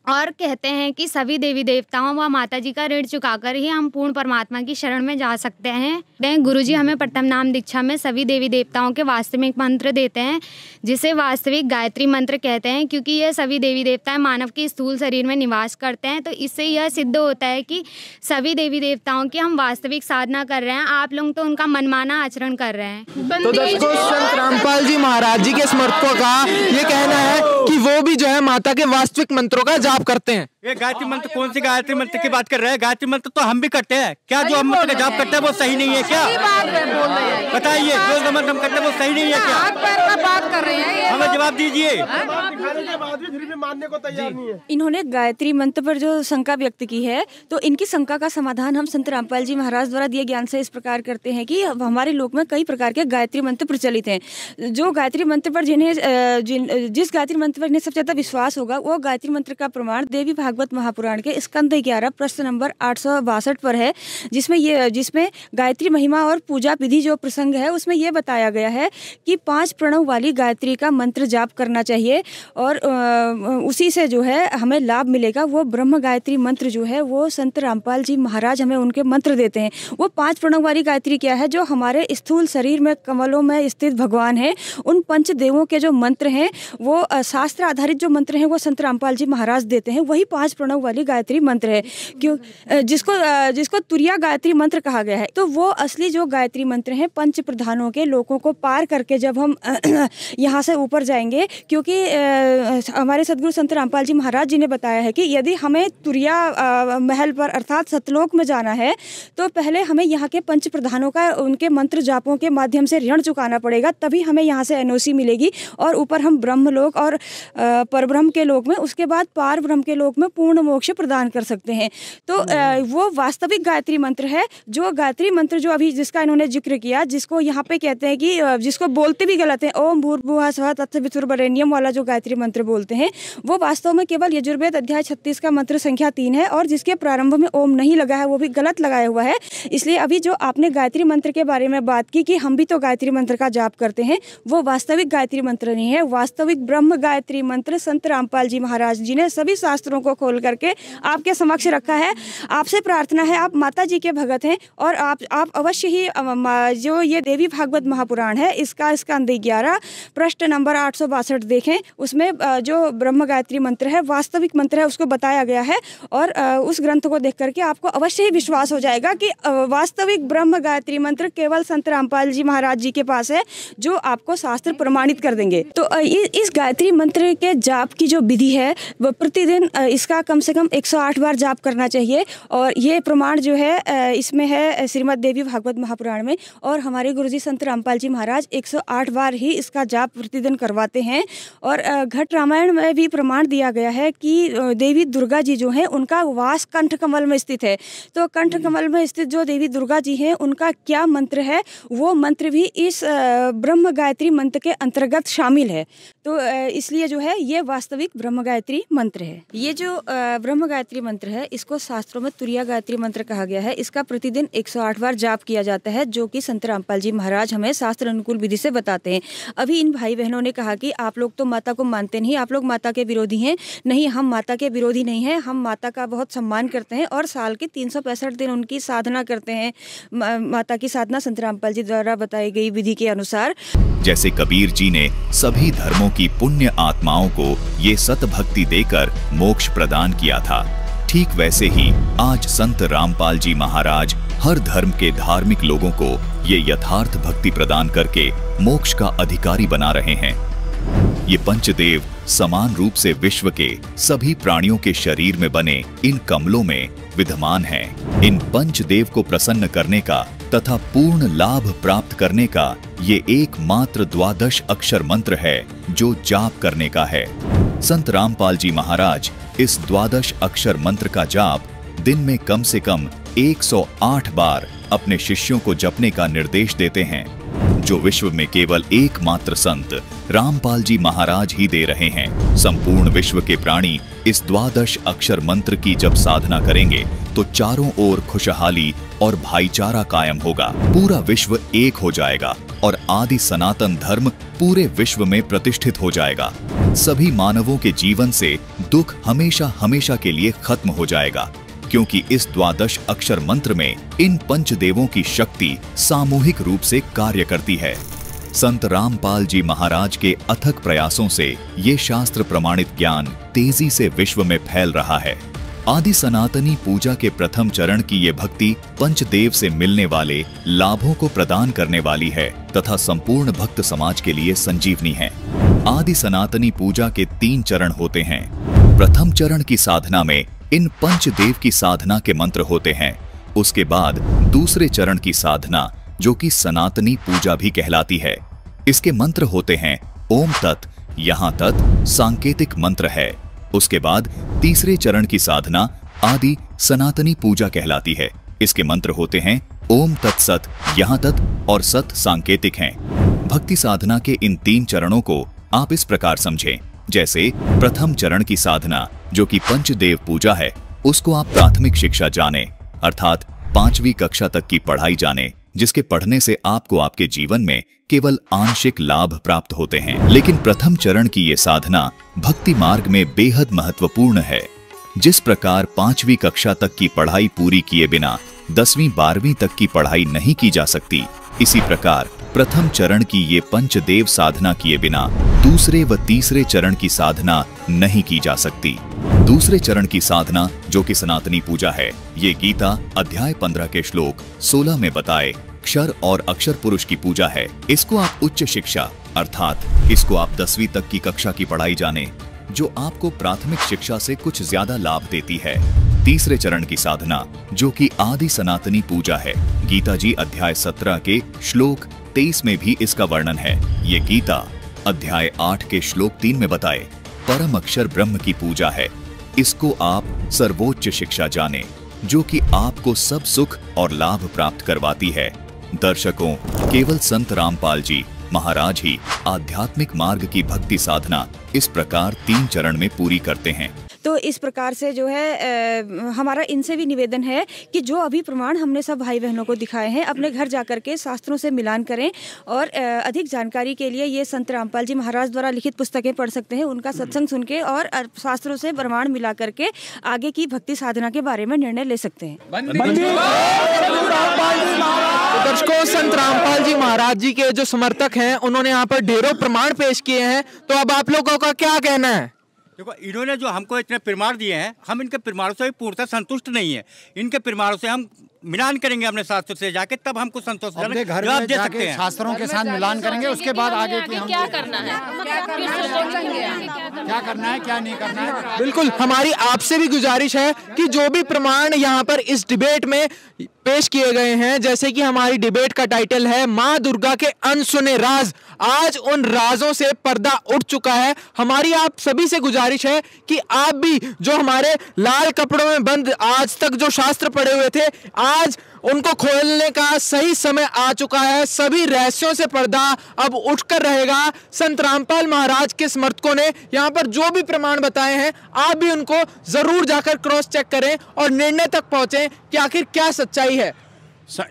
और कहते हैं कि सभी देवी देवताओं व माताजी का ऋण चुकाकर ही हम पूर्ण परमात्मा की शरण में जा सकते हैं। गुरुजी हमें प्रथम नाम दीक्षा में सभी देवी देवताओं के वास्तविक मंत्र देते हैं, जिसे वास्तविक गायत्री मंत्र कहते हैं, क्योंकि यह सभी देवी देवताएं मानव के स्थूल शरीर में निवास करते हैं। तो इससे यह सिद्ध होता है कि सभी देवी देवताओं की हम वास्तविक साधना कर रहे हैं, आप लोग तो उनका मनमाना आचरण कर रहे हैं। तो दर्शकों, संत रामपाल जी महाराज जी के समर्थकों का ये कहना है कि वो भी जो है माता के वास्तविक मंत्रों का जाप करते हैं। ये गायत्री मंत्र, कौन सी गायत्री मंत्र की बात कर रहे हैं? गायत्री मंत्र तो हम भी करते हैं। क्या जो हम मंत्र का जाप करते हैं वो सही नहीं है क्या? बताइए, जो मंत्र हम करते हैं वो सही नहीं है क्या? बात कर रहे हैं, हमें जवाब दीजिए। फिर भी मानने को तैयार नहीं है। इन्होंने गायत्री मंत्र पर जो शंका व्यक्त की है, तो इनकी शंका का समाधान हम संत रामपाल जी महाराज द्वारा दिए ज्ञान से इस प्रकार करते हैं कि हमारे लोक में कई प्रकार के गायत्री मंत्र प्रचलित हैं। जो गायत्री मंत्र पर जिस गायत्री मंत्र पर इन्हें सबसे ज्यादा विश्वास होगा, वो गायत्री मंत्र का प्रमाण देवी भागवत महापुराण के स्कंद 11 प्रश्न नंबर 862 पर है, जिसमें गायत्री महिमा और पूजा विधि जो प्रसंग है उसमें यह बताया गया है कि 5 प्रणव वाली गायत्री का मंत्र जाप करना चाहिए, और उसी से जो है हमें लाभ मिलेगा। वो ब्रह्म गायत्री मंत्र जो है वो संत रामपाल जी महाराज हमें उनके मंत्र देते हैं। वो 5 प्रणव वाली गायत्री क्या है? जो हमारे स्थूल शरीर में कमलों में स्थित भगवान है, उन पंच देवों के जो मंत्र हैं, वो शास्त्र आधारित जो मंत्र हैं वो संत रामपाल जी महाराज देते हैं। वही 5 5 प्रणव वाली गायत्री मंत्र है, क्यों जिसको तुरिया गायत्री मंत्र कहा गया है। तो वो असली जो गायत्री मंत्र हैं पंच प्रधानों के लोकों को पार करके जब हम यहाँ से ऊपर जाएंगे, क्योंकि हमारे सदगुरु संत रामपाल जी महाराज जी ने बताया है कि यदि हमें तुरिया महल पर अर्थात सतलोक में जाना है तो पहले हमें यहाँ के पंच प्रधानों का उनके मंत्र जापों के माध्यम से ऋण चुकाना पड़ेगा, तभी हमें यहाँ से एनओसी मिलेगी और ऊपर हम ब्रह्मलोक और परब्रह्म के लोक में, उसके बाद पार ब्रह्म के लोक में पूर्ण मोक्ष प्रदान कर सकते हैं। तो वो वास्तविक गायत्री मंत्र है। जो गायत्री मंत्र जो अभी जिसका इन्होंने जिक्र किया, जिसको यहाँ पे कहते हैं कि जिसको बोलते भी गलत है, ओम भूर्भुवः स्वः तत्सवितुर्वरेण्यम वाला जो गायत्री मंत्र बोलते हैं, वो वास्तव में केवल यजुर्वेद अध्याय 36 का मंत्र संख्या 3 है और जिसके प्रारंभ में ओम नहीं लगा है वो भी गलत लगाया हुआ है। इसलिए अभी जो आपने गायत्री मंत्र के बारे में बात की कि हम भी तो गायत्री मंत्र का जाप करते हैं, वो वास्तविक गायत्री मंत्र नहीं है। वास्तविक ब्रह्म गायत्री मंत्र संत रामपाल जी महाराज जी ने सभी शास्त्रों को खोल करके आपके समक्ष रखा है। आपसे प्रार्थना है, आप माता जी के भगत हैं और आप अवश्य ही जो ये देवी भागवत महापुराण है इसका स्कंद 11 पृष्ठ नंबर 862 देखें। उसमें जो ब्रह्म गायत्री मंत्र है, वास्तविक मंत्र है, उसको बताया गया है और उस ग्रंथ को देख करके आपको अवश्य ही विश्वास हो जाएगा कि वास्तविक ब्रह्म गायत्री मंत्र केवल संत रामपाल जी महाराज जी के पास है, जो आपको शास्त्र प्रमाणित कर देंगे। तो इस गायत्री मंत्र के जाप की जो विधि है वो प्रतिदिन इसका कम से कम 108 बार जाप करना चाहिए और ये प्रमाण जो है इसमें है श्रीमद् देवी भागवत महापुराण में। और हमारे गुरुजी संत रामपाल जी महाराज 108 बार ही इसका जाप प्रतिदिन करवाते हैं। और घट रामायण में भी प्रमाण दिया गया है कि देवी दुर्गा जी जो हैं उनका वास कंठ कमल में स्थित है। तो कंठ कमल में स्थित जो देवी दुर्गा जी हैं उनका क्या मंत्र है, वो मंत्र भी इस ब्रह्म गायत्री मंत्र के अंतर्गत शामिल है। तो इसलिए जो है ये वास्तविक ब्रह्म गायत्री मंत्र है। ये जो ब्रह्म गायत्री मंत्र है इसको शास्त्रों में तुरिया गायत्री मंत्र कहा गया है। इसका प्रतिदिन 108 बार जाप किया जाता है, जो कि संत रामपाल जी महाराज हमें शास्त्र अनुकूल विधि से बताते हैं। अभी इन भाई बहनों ने कहा कि आप लोग तो माता को मानते नहीं, आप लोग माता के विरोधी हैं। नहीं, हम माता के विरोधी नहीं हैं, हम माता का बहुत सम्मान करते हैं और साल के 365 दिन उनकी साधना करते हैं। माता की साधना संत रामपाल जी द्वारा बताई गई विधि के अनुसार। जैसे कबीर जी ने सभी धर्मों की पुण्य आत्माओं को ये सत भक्ति देकर मोक्ष प्रदान किया था, ठीक वैसे ही आज संत रामपाल जी महाराज हर धर्म के धार्मिक लोगों को ये यथार्थ भक्ति प्रदान करके मोक्ष का अधिकारी बना रहे हैं। ये पंचदेव समान रूप से विश्व के सभी प्राणियों के शरीर में बने इन कमलों में विद्यमान हैं। इन पंचदेव को प्रसन्न करने का तथा पूर्ण लाभ प्राप्त करने का ये एकमात्र 12 अक्षर मंत्र है जो जाप करने का है। संत रामपाल जी महाराज इस 12 अक्षर मंत्र का जाप दिन में कम से कम 108 बार अपने शिष्यों को जपने का निर्देश देते हैं, जो विश्व में केवल एकमात्र संत रामपाल जी महाराज ही दे रहे हैं। संपूर्ण विश्व के प्राणी इस 12 अक्षर मंत्र की जब साधना करेंगे तो चारों ओर खुशहाली और भाईचारा कायम होगा। पूरा विश्व एक हो जाएगा और आदि सनातन धर्म पूरे विश्व में प्रतिष्ठित हो जाएगा। सभी मानवों के जीवन से दुख हमेशा हमेशा के लिए खत्म हो जाएगा, क्योंकि इस 12 अक्षर मंत्र में इन पंचदेवों की शक्ति सामूहिक रूप से कार्य करती है। संत रामपाल जी महाराज के अथक प्रयासों से ये शास्त्र प्रमाणित ज्ञान तेजी से विश्व में फैल रहा है। आदि सनातनी पूजा के प्रथम चरण की ये भक्ति पंचदेव से मिलने वाले लाभों को प्रदान करने वाली है तथा संपूर्ण भक्त समाज के लिए संजीवनी है। आदि सनातनी पूजा के 3 चरण होते हैं। प्रथम चरण की साधना में इन पंचदेव की साधना के मंत्र होते हैं। उसके बाद दूसरे चरण की साधना, जो कि सनातनी पूजा भी कहलाती है, इसके मंत्र होते हैं ओम तत्, यहाँ तत् सांकेतिक मंत्र है। उसके बाद तीसरे चरण की साधना आदि सनातनी पूजा कहलाती है। इसके मंत्र होते हैं ओम तत्सत, यहाँ तत् और सत सांकेतिक हैं। भक्ति साधना के इन 3 चरणों को आप इस प्रकार समझें, जैसे प्रथम चरण की साधना जो कि पंचदेव पूजा है, उसको आप प्राथमिक शिक्षा जाने, अर्थात 5वीं कक्षा तक की पढ़ाई जाने, जिसके पढ़ने से आपको आपके जीवन में केवल आंशिक लाभ प्राप्त होते हैं। लेकिन प्रथम चरण की ये साधना भक्ति मार्ग में बेहद महत्वपूर्ण है। जिस प्रकार 5वीं कक्षा तक की पढ़ाई पूरी किए बिना 10वीं 12वीं तक की पढ़ाई नहीं की जा सकती, इसी प्रकार प्रथम चरण की ये पंचदेव साधना किए बिना दूसरे व तीसरे चरण की साधना नहीं की जा सकती। दूसरे चरण की साधना जो कि सनातनी पूजा है, ये गीता अध्याय 15 के श्लोक 16 में बताए क्षर और अक्षर पुरुष की पूजा है। इसको आप उच्च शिक्षा अर्थात इसको आप 10वीं तक की कक्षा की पढ़ाई जाने, जो आपको प्राथमिक शिक्षा से कुछ ज्यादा लाभ देती है। तीसरे चरण की साधना जो कि आदि सनातनी पूजा है, गीता जी अध्याय 17 के श्लोक 23 में भी इसका वर्णन है। ये गीता अध्याय 8 के श्लोक 3 में बताए परम अक्षर ब्रह्म की पूजा है। इसको आप सर्वोच्च शिक्षा जाने, जो कि आपको सब सुख और लाभ प्राप्त करवाती है। दर्शकों, केवल संत रामपाल जी महाराज ही आध्यात्मिक मार्ग की भक्ति साधना इस प्रकार 3 चरण में पूरी करते हैं। तो इस प्रकार से जो है हमारा इनसे भी निवेदन है कि जो अभी प्रमाण हमने सब भाई बहनों को दिखाए हैं, अपने घर जाकर के शास्त्रों से मिलान करें और अधिक जानकारी के लिए ये संत रामपाल जी महाराज द्वारा लिखित पुस्तकें पढ़ सकते हैं, उनका सत्संग सुन के और शास्त्रों से प्रमाण मिला करके आगे की भक्ति साधना के बारे में निर्णय ले सकते हैं। तो दर्शकों, संत रामपाल जी महाराज जी के जो समर्थक हैं उन्होंने यहाँ पर ढेरों प्रमाण पेश किए हैं, तो अब आप लोगों का क्या कहना है? देखो, इन्होंने जो हमको इतने प्रमाण दिए हैं, हम इनके प्रमाणों से भी पूर्णतः संतुष्ट नहीं है। इनके प्रमाणों से हम मिलान करेंगे अपने शास्त्र से जाके, तब हमको संतोषजनक जवाब दे सकते हैं। शास्त्रों के साथ मिलान करेंगे, उसके बाद आगे की हम क्या करना है, क्या करना है, क्या नहीं करना है। बिल्कुल, हमारी आपसे भी गुजारिश है कि जो भी प्रमाण यहाँ पर इस डिबेट में पेश किए गए हैं, जैसे कि हमारी डिबेट का टाइटल है माँ दुर्गा के अनसुने राज, आज उन राजों से पर्दा उठ चुका है। हमारी आप सभी से गुजारिश है कि आप भी जो हमारे लाल कपड़ों में बंद आज तक जो शास्त्र पढ़े हुए थे, आज उनको खोलने का सही समय आ चुका है। सभी रहस्यों से पर्दा अब उठकर रहेगा। संत रामपाल महाराज के समर्थकों ने यहाँ पर जो भी प्रमाण बताए हैं, आप भी उनको जरूर जाकर क्रॉस चेक करें और निर्णय तक पहुंचें कि आखिर क्या सच्चाई है।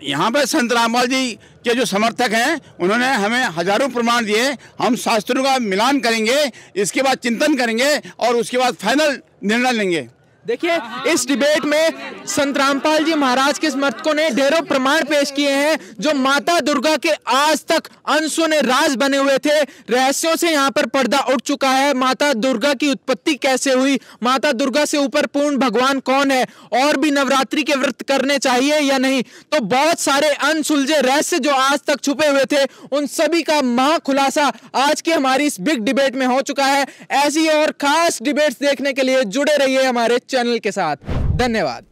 यहाँ पर संत रामपाल जी के जो समर्थक हैं, उन्होंने हमें हजारों प्रमाण दिए। हम शास्त्रों का मिलान करेंगे, इसके बाद चिंतन करेंगे और उसके बाद फाइनल निर्णय लेंगे। देखिए, इस डिबेट में संत रामपाल जी महाराज के समर्थकों ने ढेरों प्रमाण पेश किए हैं जो माता दुर्गा के आज तक अनसुने राज बने हुए थे। रहस्यों से यहाँ पर पर्दा उठ चुका है। माता दुर्गा की उत्पत्ति कैसे हुई, माता दुर्गा से ऊपर पूर्ण भगवान कौन है, और भी नवरात्रि के व्रत करने चाहिए या नहीं, तो बहुत सारे अनसुलझे रहस्य जो आज तक छुपे हुए थे, उन सभी का महाखुलासा आज की हमारी इस बिग डिबेट में हो चुका है। ऐसी और खास डिबेट्स देखने के लिए जुड़े रहिए हमारे चैनल के साथ। धन्यवाद।